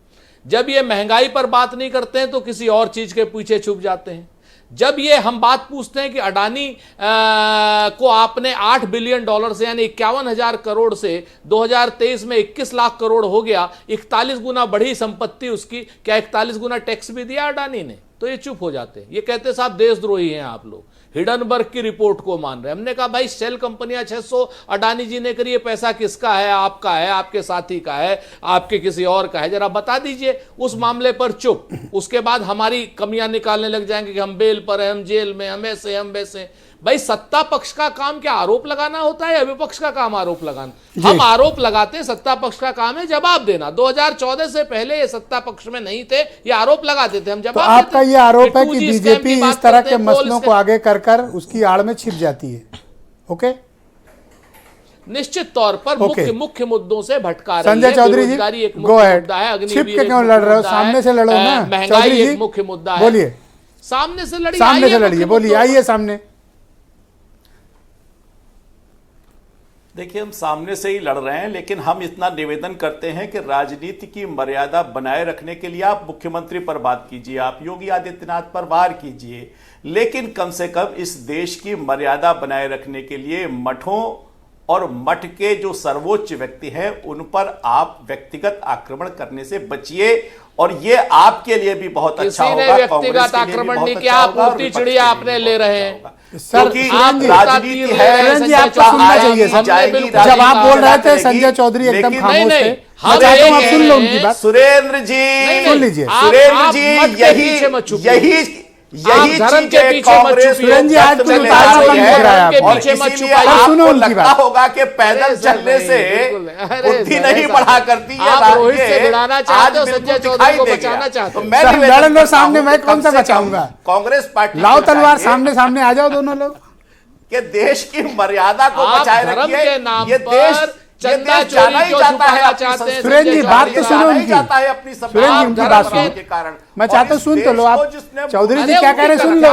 जब ये महंगाई पर बात नहीं करते हैं तो किसी और चीज के पीछे छुप जाते हैं, जब ये हम बात पूछते हैं कि अडानी को आपने $8 बिलियन से यानी 51,000 करोड़ से 2023 में 21 लाख करोड़ हो गया, 41 गुना बढ़ी संपत्ति उसकी, क्या 41 गुना टैक्स भी दिया अडानी ने? तो ये चुप हो जाते हैं। ये कहते हैं साहब देशद्रोही हैं आप लोग, हिडनबर्ग की रिपोर्ट को मान रहे हैं। हमने कहा भाई शेल कंपनियां 600 अडानी जी ने करी, ये पैसा किसका है? आपका है, आपके साथी का है, आपके किसी और का है? जरा बता दीजिए। उस मामले पर चुप। उसके बाद हमारी कमियां निकालने लग जाएंगे कि हम बेल पर हैं, हम जेल में, हम ऐसे हम वैसे। भाई सत्ता पक्ष का काम क्या आरोप लगाना होता है या विपक्ष का काम आरोप लगाना? हम आरोप लगाते हैं, सत्ता पक्ष का काम है जवाब देना। 2014 से पहले ये सत्ता पक्ष में नहीं थे, ये आरोप लगाते थे, हम जवाब देते। आपका ये आरोप है कि बीजेपी इस तरह के मसलों को आगे कर उसकी आड़ में छिप जाती है। ओके, निश्चित तौर पर मुख्य मुद्दों से भटका रही है। संजय चौधरी जी, गो अहेड। छिप के क्यों लड़ रहे हो? सामने से लड़ो ना। महंगाई एक मुख्य मुद्दा है, बोलिए। सामने से लड़िए, सामने से लड़िए, बोलिए, आइए सामने। देखिए, हम सामने से ही लड़ रहे हैं, लेकिन हम इतना निवेदन करते हैं कि राजनीति की मर्यादा बनाए रखने के लिए आप मुख्यमंत्री पर बात कीजिए, आप योगी आदित्यनाथ पर वार कीजिए, लेकिन कम से कम इस देश की मर्यादा बनाए रखने के लिए मठों और मठ के जो सर्वोच्च व्यक्ति हैं उन पर आप व्यक्तिगत आक्रमण करने से बचिए, और ये आपके लिए भी बहुत अच्छा होगा। व्यक्तिगत आक्रमण नहीं किया, आप मोटी चिड़िया आपने ले रहे हैं, क्योंकि राजनीति है। आपको सुनना चाहिए सर, जब आप बोल रहे थे संजय चौधरी एकदम खामोश थे, मैं चाहता हूं आप सुन लो उनकी बात। सुरेंद्र जी सुन लीजिए, सुरेंद्र जी यही धर्म के पीछे कांग्रेस सुरेंद्र जी आज कुछ उतारना बंद कर रहा है, और इसीलिए आपको लगता होगा कि पैदल चलने से बुद्धि नहीं बढ़ा करती है। आप रोहित से भिड़ाना चाहते हो, संजय चौधरी को बचाना चाहते हो। मैं लड़ लो सामने, मैं कौन सा बचाऊंगा? कांग्रेस पार्टी लाओ तलवार, सामने सामने आ जाओ दोनों लोग। कि देश की मर्यादा को बचाए रखिए। ये देश चंदा चोरी क्यों छुपाना चाहते हैं? सुरेंद्र जी बात तो सुनो उनकी, सुरेंद्र जी उनकी बात सुनो के कारण मैं चाहता हूँ सुन तो लो आप। चौधरी जी क्या कह रहे हैं सुन लो,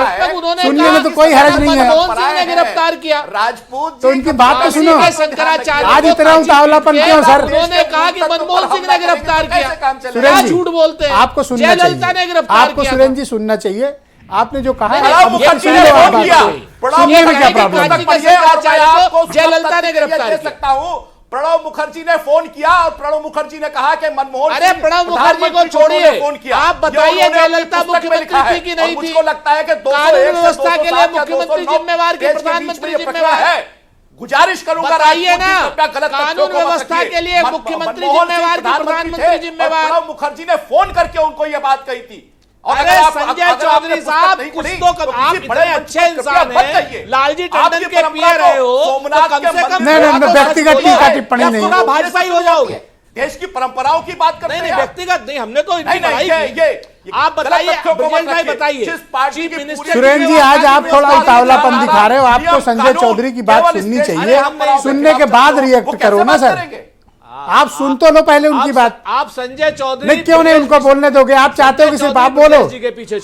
सुनने में तो कोई हर्ज नहीं है। मनमोहन सिंह ने गिरफ्तार किया राजपूत, तो उनकी बात तो सुनो। शंकराचार्य आज इतना उतावलापन क्यों सर? उन्होंने कहा कि मनमोहन सिंह ने गिरफ्तार किया, सुरेंद्र झूठ बोलते हैं। आपको सुनना जयललिता ने चाहिए, गिरफ्तार आपको किया। सुरेंद्र जी सुनना चाहिए। आपने जो कहा है प्रणब मुखर्जी ने फोन किया, सुनने में क्या प्रॉब्लम है? जयललिता ने गिरफ्तार किया। प्रणब मुखर्जी ने फोन किया और प्रणब मुखर्जी ने कहा कि मनमोहन अरे प्रणब मुखर्जी को छोड़िए, आप बताइए जयललिता मुख्यमंत्री थी कि नहीं थी? मुझको लगता है कि कानून व्यवस्था के लिए मुख्यमंत्री जिम्मेवार की प्रधानमंत्री जिम्मेवार है। गुजारिश करूंगा बताइए ना, कानून व्यवस्था के लिए मुख्यमंत्री जिम्मेवार की प्रधानमंत्री जिम्मेवार। प्रणब मुखर्जी ने फोन करके उनको यह बात कही थी। अरे संजय चौधरी साहब, कुछ तो आप इतने अच्छे इंसान हैं, लालजी टंडन के पीए रहे हो, तो कम से कम नहीं, व्यक्तिगत टीका टिप्पणी नहीं, पूरा भाजपा ही हो जाओगे। देश की परंपराओं की बात करते हैं। नहीं व्यक्तिगत नहीं, हमने तो इनकी लड़ाई की। आप बताइए, ब्रजेश भाई बताइए। चीफ मिनिस्टर सुरेंद्र जी आज आप थोड़ा उतावलापन दिखा रहे हो, आपको संजय चौधरी की बात सुननी चाहिए, सुनने के बाद रिएक्ट करो ना सर। आप सुन तो लो पहले उनकी बात। आप संजय चौधरी नहीं, क्यों नहीं उनको बोलने दोगे? आप चाहते हो कि सिर्फ आप बोलो?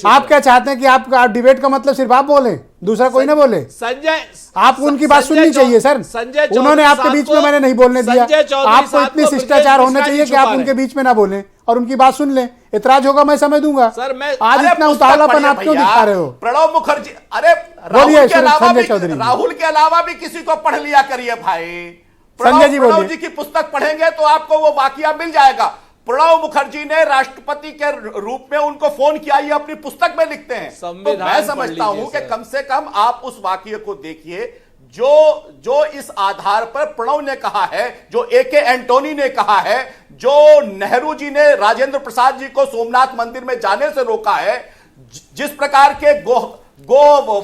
आप क्या चाहते हैं कि आप डिबेट का मतलब सिर्फ आप बोले, दूसरा कोई ना बोले? संजय, आप उनकी बात सुननी चाहिए सर। उन्होंने आपके बीच में मैंने नहीं बोलने दिया। आपको इतनी शिष्टाचार होना चाहिए कि आप उनके बीच में ना बोले और उनकी बात सुन लें। इतराज होगा मैं समझ दूंगा। आज इतना उतावलापन आप क्यों दिखा रहे हो? प्रणब मुखर्जी, अरे बोलिए संजय चौधरी। राहुल के अलावा भी किसी को पढ़ लिया करिए भाई। संजय जी प्रणब जी की पुस्तक पढ़ेंगे तो आपको वो वाकया मिल जाएगा। प्रणब मुखर्जी ने राष्ट्रपति के रूप में उनको फोन किया, ये अपनी पुस्तक में लिखते हैं। तो मैं समझता हूं कि कम से कम आप उस वाकये को देखिए जो इस आधार पर प्रणब ने कहा है, जो AK एंटोनी ने कहा है, जो नेहरू जी ने राजेंद्र प्रसाद जी को सोमनाथ मंदिर में जाने से रोका है, जिस प्रकार के गो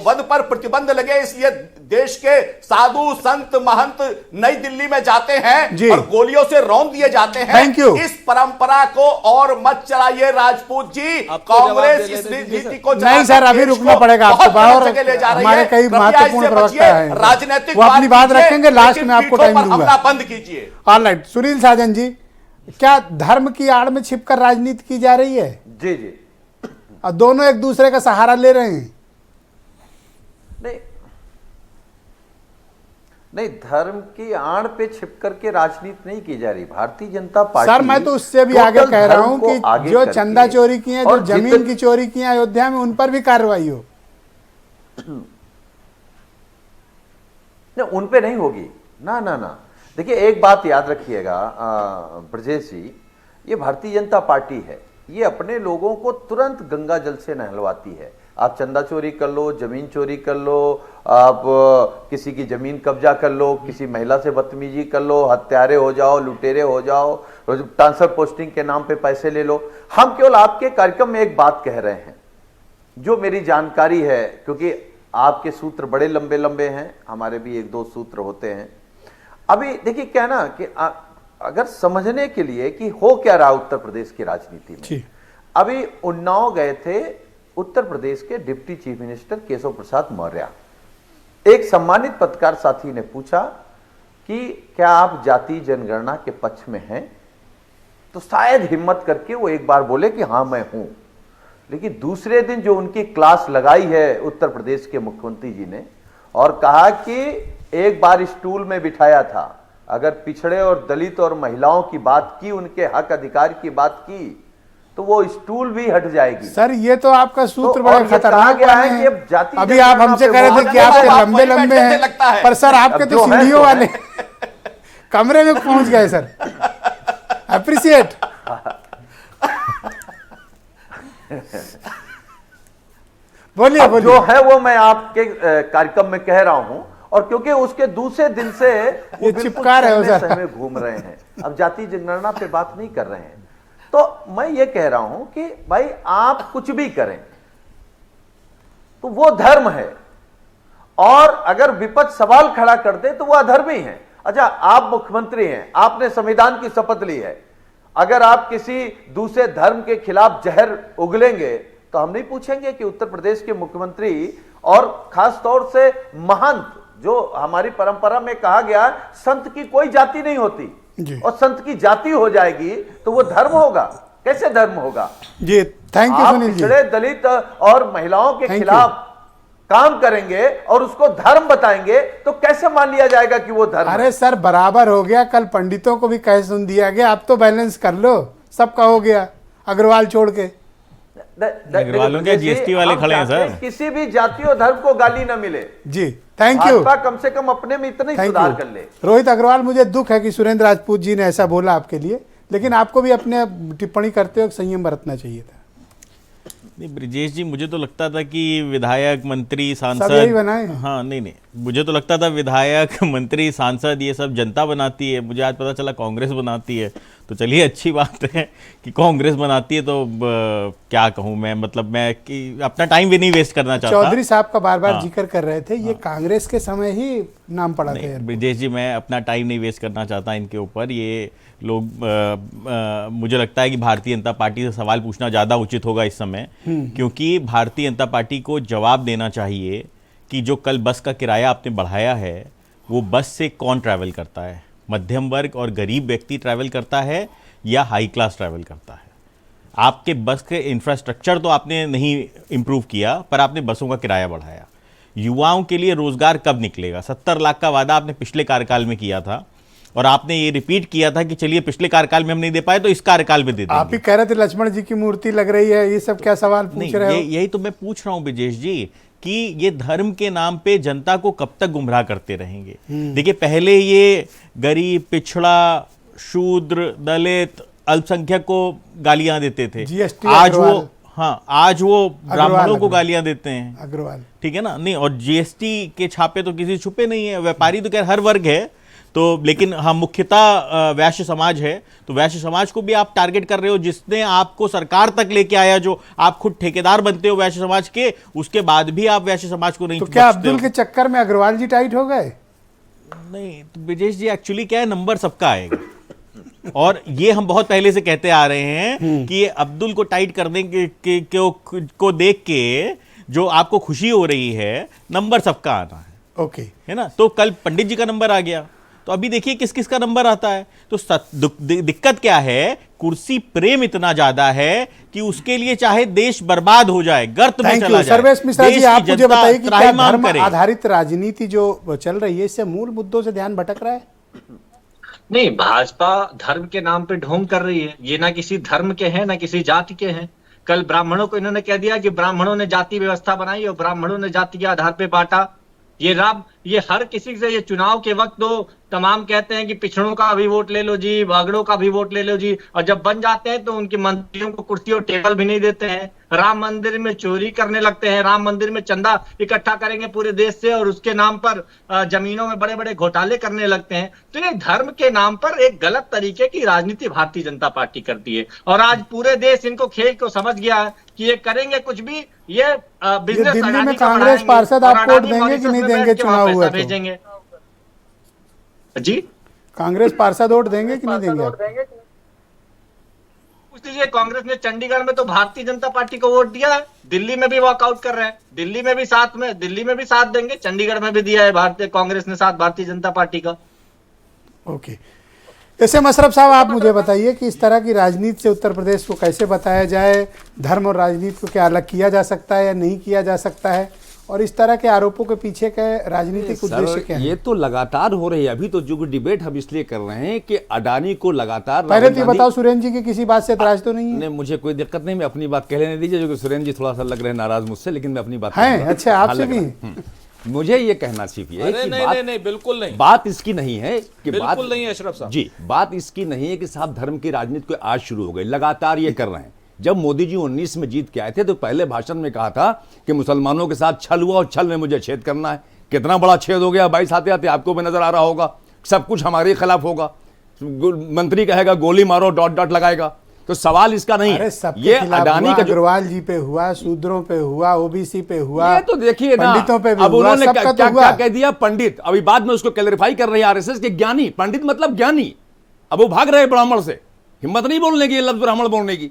वध पर प्रतिबंध लगे, इसलिए देश के साधु संत महंत नई दिल्ली में जाते हैं और गोलियों से रौंद दिए जाते हैं। इस परंपरा को और मत चलाइए राजपूत जी। कांग्रेस इस नीति को नहीं सर, अभी रुकना पड़ेगा आपको। और हमारे कई महत्वपूर्ण प्रवक्ता हैं, राजनीतिक वो अपनी बात रखेंगे, लास्ट में आपको टाइम दूंगा। बंद कीजिए। ऑलराइट, सुनील साजन जी, क्या धर्म की आड़ में छिपकर राजनीति की जा रही है? जी जी, और दोनों एक दूसरे का सहारा ले रहे हैं। नहीं, धर्म की आड़ पे छिप करके राजनीति नहीं की जा रही। भारतीय जनता पार्टी, सर मैं तो उससे भी आगे कह रहा हूं कि जो चंदा चोरी की है, जो जमीन की चोरी की है अयोध्या में, उन पर भी कार्रवाई हो। नहीं, उन पे नहीं होगी ना ना ना। देखिए एक बात याद रखिएगा ब्रजेश जी, ये भारतीय जनता पार्टी है, ये अपने लोगों को तुरंत गंगा जल से नहलवाती है। आप चंदा चोरी कर लो, जमीन चोरी कर लो, आप किसी की जमीन कब्जा कर लो, किसी महिला से बदतमीजी कर लो, हत्यारे हो जाओ, लुटेरे हो जाओ, ट्रांसफर पोस्टिंग के नाम पे पैसे ले लो। हम केवल आपके कार्यक्रम में एक बात कह रहे हैं जो मेरी जानकारी है, क्योंकि आपके सूत्र बड़े लंबे लंबे हैं, हमारे भी एक दो सूत्र होते हैं। अभी देखिए क्या ना कि अगर समझने के लिए कि हो क्या रहा उत्तर प्रदेश की राजनीति में, अभी उन्नाव गए थे उत्तर प्रदेश के deputy chief minister Keshav Prasad Maurya. एक सम्मानित पत्रकार साथी ने पूछा कि क्या आप जाति जनगणना के पक्ष में हैं? तो शायद हिम्मत करके वो एक बार बोले कि हाँ मैं हूं। लेकिन दूसरे दिन जो उनकी क्लास लगाई है उत्तर प्रदेश के मुख्यमंत्री जी ने, और कहा कि एक बार स्टूल में बिठाया था, अगर पिछड़े और दलित और महिलाओं की बात की, उनके हक अधिकार की बात की, तो वो स्टूल भी हट जाएगी। सर ये तो आपका सूत्र तो बड़ा और ये कहा खतरनाक गया वाले है कि हैं। अब जाति अभी जनगणना आप हमसे पे कह रहे थे वो कि आपके लंबे लंबे हैं, पर सर आपके अब तो जो है सीढ़ियों तो वाले है। कमरे में पहुंच गए सर। अप्रिशिएट। बोलिए अब बोलिए। जो है वो मैं आपके कार्यक्रम में कह रहा हूं, और क्योंकि उसके दूसरे दिन से वो ये बिल्कुल चिपका रहे हो सहमे सर। सहमे घूम रहे हैं, अब जाति जनगणना पे बात नहीं कर रहे हैं। तो मैं ये कह रहा हूं कि भाई आप कुछ भी करें तो वो धर्म है, और अगर विपक्ष सवाल खड़ा कर दे तो वो अधर्मी है। अच्छा, आप मुख्यमंत्री हैं, आपने संविधान की शपथ ली है, अगर आप किसी दूसरे धर्म के खिलाफ जहर उगलेंगे तो हम नहीं पूछेंगे कि उत्तर प्रदेश के मुख्यमंत्री, और खास तौर से महंत, जो हमारी परंपरा में कहा गया संत की कोई जाति नहीं होती, और संत की जाति हो जाएगी तो वो धर्म होगा? कैसे धर्म होगा? जी थैंक यू आप सुनील जी। पिछड़े दलित और महिलाओं के खिलाफ काम करेंगे और उसको धर्म बताएंगे तो कैसे मान लिया जाएगा कि वो धर्म? अरे सर बराबर हो गया, कल पंडितों को भी कह सुन दिया गया, अब तो बैलेंस कर लो, सबका हो गया अग्रवाल छोड़ के। अग्रवालों के जीएसटी वाले खड़े हैं सर। किसी भी जाति और धर्म को गाली न मिले। जी थैंक यू। भाजपा कम से कम अपने में इतना ही सुधार कर ले। रोहित अग्रवाल, मुझे दुख है कि सुरेंद्र राजपूत जी ने ऐसा बोला आपके लिए, लेकिन आपको भी अपने टिप्पणी करते वक्त संयम बरतना चाहिए था। नहीं ब्रिजेश जी, मुझे तो लगता था कि विधायक, मंत्री, सांसद, सब यही बनाए। हाँ नहीं, मुझे तो लगता था विधायक, मंत्री, सांसद ये सब जनता बनाती है। मुझे आज पता चला कांग्रेस बनाती है। तो चलिए अच्छी बात है कि कांग्रेस बनाती है, तो क्या कहूँ मैं, मतलब मैं कि अपना टाइम भी नहीं वेस्ट करना चाहता। चौधरी साहब का बार बार हाँ। जिक्र कर रहे थे, ये कांग्रेस के समय ही नाम पड़ा था। ब्रिजेश जी, मैं अपना टाइम नहीं वेस्ट करना चाहता इनके ऊपर। ये लोग मुझे लगता है कि भारतीय जनता पार्टी से सवाल पूछना ज़्यादा उचित होगा इस समय, क्योंकि भारतीय जनता पार्टी को जवाब देना चाहिए कि जो कल बस का किराया आपने बढ़ाया है, वो बस से कौन ट्रैवल करता है? मध्यम वर्ग और गरीब व्यक्ति ट्रैवल करता है या हाई क्लास ट्रैवल करता है? आपके बस के इंफ्रास्ट्रक्चर तो आपने नहीं इम्प्रूव किया, पर आपने बसों का किराया बढ़ाया। युवाओं के लिए रोजगार कब निकलेगा? 70 लाख का वादा आपने पिछले कार्यकाल में किया था, और आपने ये रिपीट किया था कि चलिए पिछले कार्यकाल में हम नहीं दे पाए तो इस कार्यकाल में दे देंगे। आप ही कह रहे थे लक्ष्मण जी की मूर्ति लग रही है, ये सब क्या सवाल पूछ रहे हो? यही तो मैं पूछ रहा हूं ब्रिजेश जी, कि ये धर्म के नाम पे जनता को कब तक गुमराह करते रहेंगे? देखिए, पहले ये गरीब, पिछड़ा, शूद्र, दलित, अल्पसंख्यक को गालियां देते थे। आज वो, हाँ, आज वो ब्राह्मणों को गालियां देते हैं। अग्रवाल, ठीक है ना? नहीं, और जीएसटी के छापे तो किसी छुपे नहीं है। व्यापारी तो खैर हर वर्ग है, तो लेकिन हम मुख्यतः वैश्य समाज है, तो वैश्य समाज को भी आप टारगेट कर रहे हो, जिसने आपको सरकार तक लेके आया, जो आप खुद ठेकेदार बनते हो वैश्य समाज के, उसके बाद भी आप वैश्य समाज को नहीं तो क्या अब्दुल के चक्कर में अग्रवाल जी टाइट हो गए? नहीं, तो ब्रिजेश जी एक्चुअली क्या है, नंबर सबका आएगा, और ये हम बहुत पहले से कहते आ रहे हैं कि ये अब्दुल को टाइट करने को देख के जो आपको खुशी हो रही है, नंबर सबका आना है। ओके, है ना? तो कल पंडित जी का नंबर आ गया, तो अभी देखिए किस किस का नंबर आता है। तो दिक्कत क्या है, कुर्सी प्रेम इतना ज्यादा है कि उसके लिए चाहे देश बर्बाद हो जाए, गर्त में चला जाए। सर्वेश मिश्रा जी, आप मुझे बताइए कि क्या धर्म करे। आधारित राजनीति जो चल रही है, इससे मूल मुद्दों से ध्यान भटक रहा है? नहीं, भाजपा धर्म के नाम पे ढोंग कर रही है। ये ना किसी धर्म के हैं, ना किसी जाति के हैं। कल ब्राह्मणों को इन्होंने कह दिया कि ब्राह्मणों ने जाति व्यवस्था बनाई और ब्राह्मणों ने जाति के आधार पे बांटा। ये हर किसी से, ये चुनाव के वक्त तो तमाम कहते हैं कि पिछड़ों का भी वोट ले लो जी, बागड़ों का भी वोट ले लो जी, और जब बन जाते हैं तो उनके मंत्रियों को कुर्सी और टेबल भी नहीं देते हैं। राम मंदिर में चोरी करने लगते हैं, राम मंदिर में चंदा इकट्ठा करेंगे पूरे देश से, और उसके नाम पर जमीनों में बड़े बड़े घोटाले करने लगते हैं। तो ये धर्म के नाम पर एक गलत तरीके की राजनीति भारतीय जनता पार्टी करती है, और आज पूरे देश इनको खेल को समझ गया है कि ये करेंगे कुछ भी, ये बिजनेस। दिल्ली में कांग्रेस पार्षद आप वोट देंगे कि नहीं देंगे? चुनाव हुआ तो भेजेंगे जी, कांग्रेस पार्षद वोट देंगे कि नहीं देंगे? पूछ लीजिए, कांग्रेस ने चंडीगढ़ में तो भारतीय जनता पार्टी को वोट दिया है, दिल्ली में भी वॉकआउट कर रहे हैं, दिल्ली में भी साथ देंगे, चंडीगढ़ में भी दिया है भारतीय कांग्रेस ने साथ भारतीय जनता पार्टी का। ओके, ऐसे मशरफ साहब, आप मुझे बताइए कि इस तरह की राजनीति से उत्तर प्रदेश को कैसे बताया जाए? धर्म और राजनीति को क्या अलग किया जा सकता है या नहीं किया जा सकता है? और इस तरह के आरोपों के पीछे के राजनीतिक उद्देश्य क्या है? ये तो लगातार हो रही है। अभी तो जो डिबेट हम इसलिए कर रहे हैं कि अडानी को लगातार, पहले तो बताओ सुरेंद्र जी की किसी बात से एतराज तो नहीं है? नहीं, मुझे कोई दिक्कत नहीं, मैं अपनी बात कह लेने दीजिए, जो कि सुरेंद्र जी थोड़ा सा लग रहे हैं नाराज मुझसे, लेकिन मैं अपनी बात है। अच्छा, आपसे भी मुझे ये कहना चाहिए कि नहीं, बिल्कुल नहीं, बात इसकी नहीं है कि बिल्कुल नहीं है अशरफ साहब जी, बात इसकी नहीं है कि साहब धर्म की राजनीति को आज शुरू हो गई, लगातार ये कर रहे हैं। जब मोदी जी 19 में जीत के आए थे तो पहले भाषण में कहा था कि मुसलमानों के साथ छल हुआ और छल में मुझे छेद करना है। कितना बड़ा छेद हो गया 22 आते आते, आपको भी नजर आ रहा होगा। सब कुछ हमारे खिलाफ होगा, मंत्री कहेगा गोली मारो, डॉट डॉट लगाएगा। तो सवाल इसका नहीं है, ये अडानी का अग्रवाल जी पे हुआ, शूद्रों पे हुआ, ओबीसी पे हुआ, ये तो देखिए ना, पंडितों पे भी अब हुआ, उन्होंने सबका तो क्या कह दिया पंडित। अभी बाद में उसको क्लैरिफाई कर रही है आरएसएस के ज्ञानी, पंडित मतलब ज्ञानी। अब वो भाग रहे ब्राह्मण से, हिम्मत नहीं बोलने की लफ्ज ब्राह्मण बोलने की।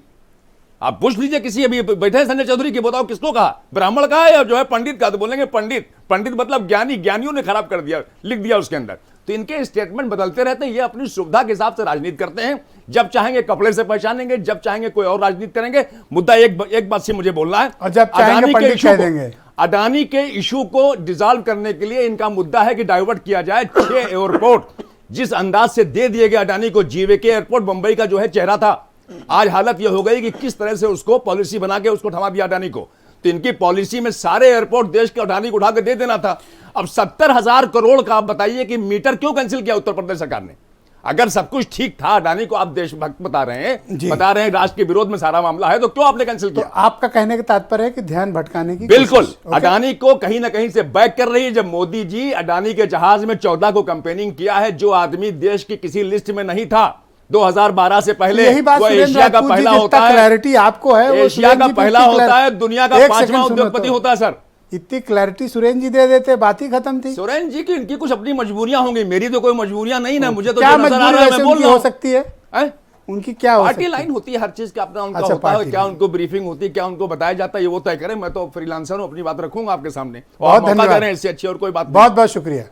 आप पूछ लीजिए किसी, अभी बैठे हैं संजय चौधरी की, बताओ किसको कहा, ब्राह्मण कहा या जो है पंडित कहा? तो बोलेंगे पंडित। पंडित मतलब ज्ञानी, ज्ञानियों ने खराब कर दिया, लिख दिया उसके अंदर। तो इनके स्टेटमेंट बदलते रहते हैं, ये अपनी सुविधा के हिसाब से राजनीति करते हैं। जब चाहेंगे कपड़े से पहचानेंगे, जब चाहेंगे कोई और राजनीति करेंगे। मुद्दा एक बात से मुझे बोलना है, और जब चाहेंगे पंडित कह देंगे। अडानी के इशू को डिसॉल्व करने के लिए इनका मुद्दा है कि डाइवर्ट किया जाए 6 एयरपोर्ट। जिस अंदाज से दे दिए गए अडानी को, जीवीके एयरपोर्ट मुंबई का जो है चेहरा था, आज हालत यह हो गई कि किस तरह से उसको पॉलिसी बना के उसको थमा दिया अडानी को। तो इनकी पॉलिसी में सारे एयरपोर्ट देश के अडानी को उठा के दे देना था। अब 70,000 करोड़ का आप बताइए कि मीटर क्यों कैंसिल किया उत्तर प्रदेश सरकार ने? अगर सब कुछ ठीक था, अडानी को आप देशभक्त बता रहे हैं, राष्ट्र के विरोध में सारा मामला है, तो क्यों आपने कैंसिल किया? तो आपका कहने का तात्पर्य है कि ध्यान भटकाने की बिल्कुल अडानी को कहीं ना कहीं से बैक कर रही है। जब मोदी जी अडानी के जहाज में 14 को कंपेनिंग किया है, जो आदमी देश की किसी लिस्ट में नहीं था 2012 से पहले, वो एशिया का पहला होता है, क्लैरिटी आपको है, एशिया का पहला होता है, दुनिया का 5वां उद्योगपति होता है। सर इतनी क्लैरिटी सुरेंद्र जी दे देते, बात ही खत्म थी। सुरेंद्र जी की इनकी कुछ अपनी मजबूरियां होंगी, मेरी तो कोई मजबूरियां नहीं ना। मुझे तो क्या नजर आ रहा है, मैं बोल रहा हूं। हो सकती है उनकी क्या हो पार्टी लाइन होती है, हर चीज का अपना उनका होता है। क्या उनको ब्रीफिंग होती है, क्या उनको बताया जाता है, ये वो तय करें। मैं तो फ्रीलांसर हूं, अपनी बात रखूंगा आपके सामने। बहुत धन्यवाद, इससे अच्छी और कोई बात। बहुत बहुत शुक्रिया।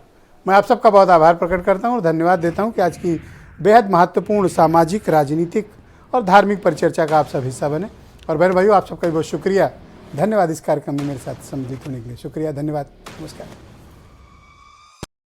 मैं आप सबका बहुत आभार प्रकट करता हूं और धन्यवाद देता हूं कि आज की बेहद महत्वपूर्ण सामाजिक, राजनीतिक और धार्मिक परिचर्चा का आप सब हिस्सा बने। और बहन भाइयों, आप सबका बहुत शुक्रिया, धन्यवाद इस कार्यक्रम में मेरे साथ सम्मिलित होने के लिए। शुक्रिया, धन्यवाद, नमस्कार।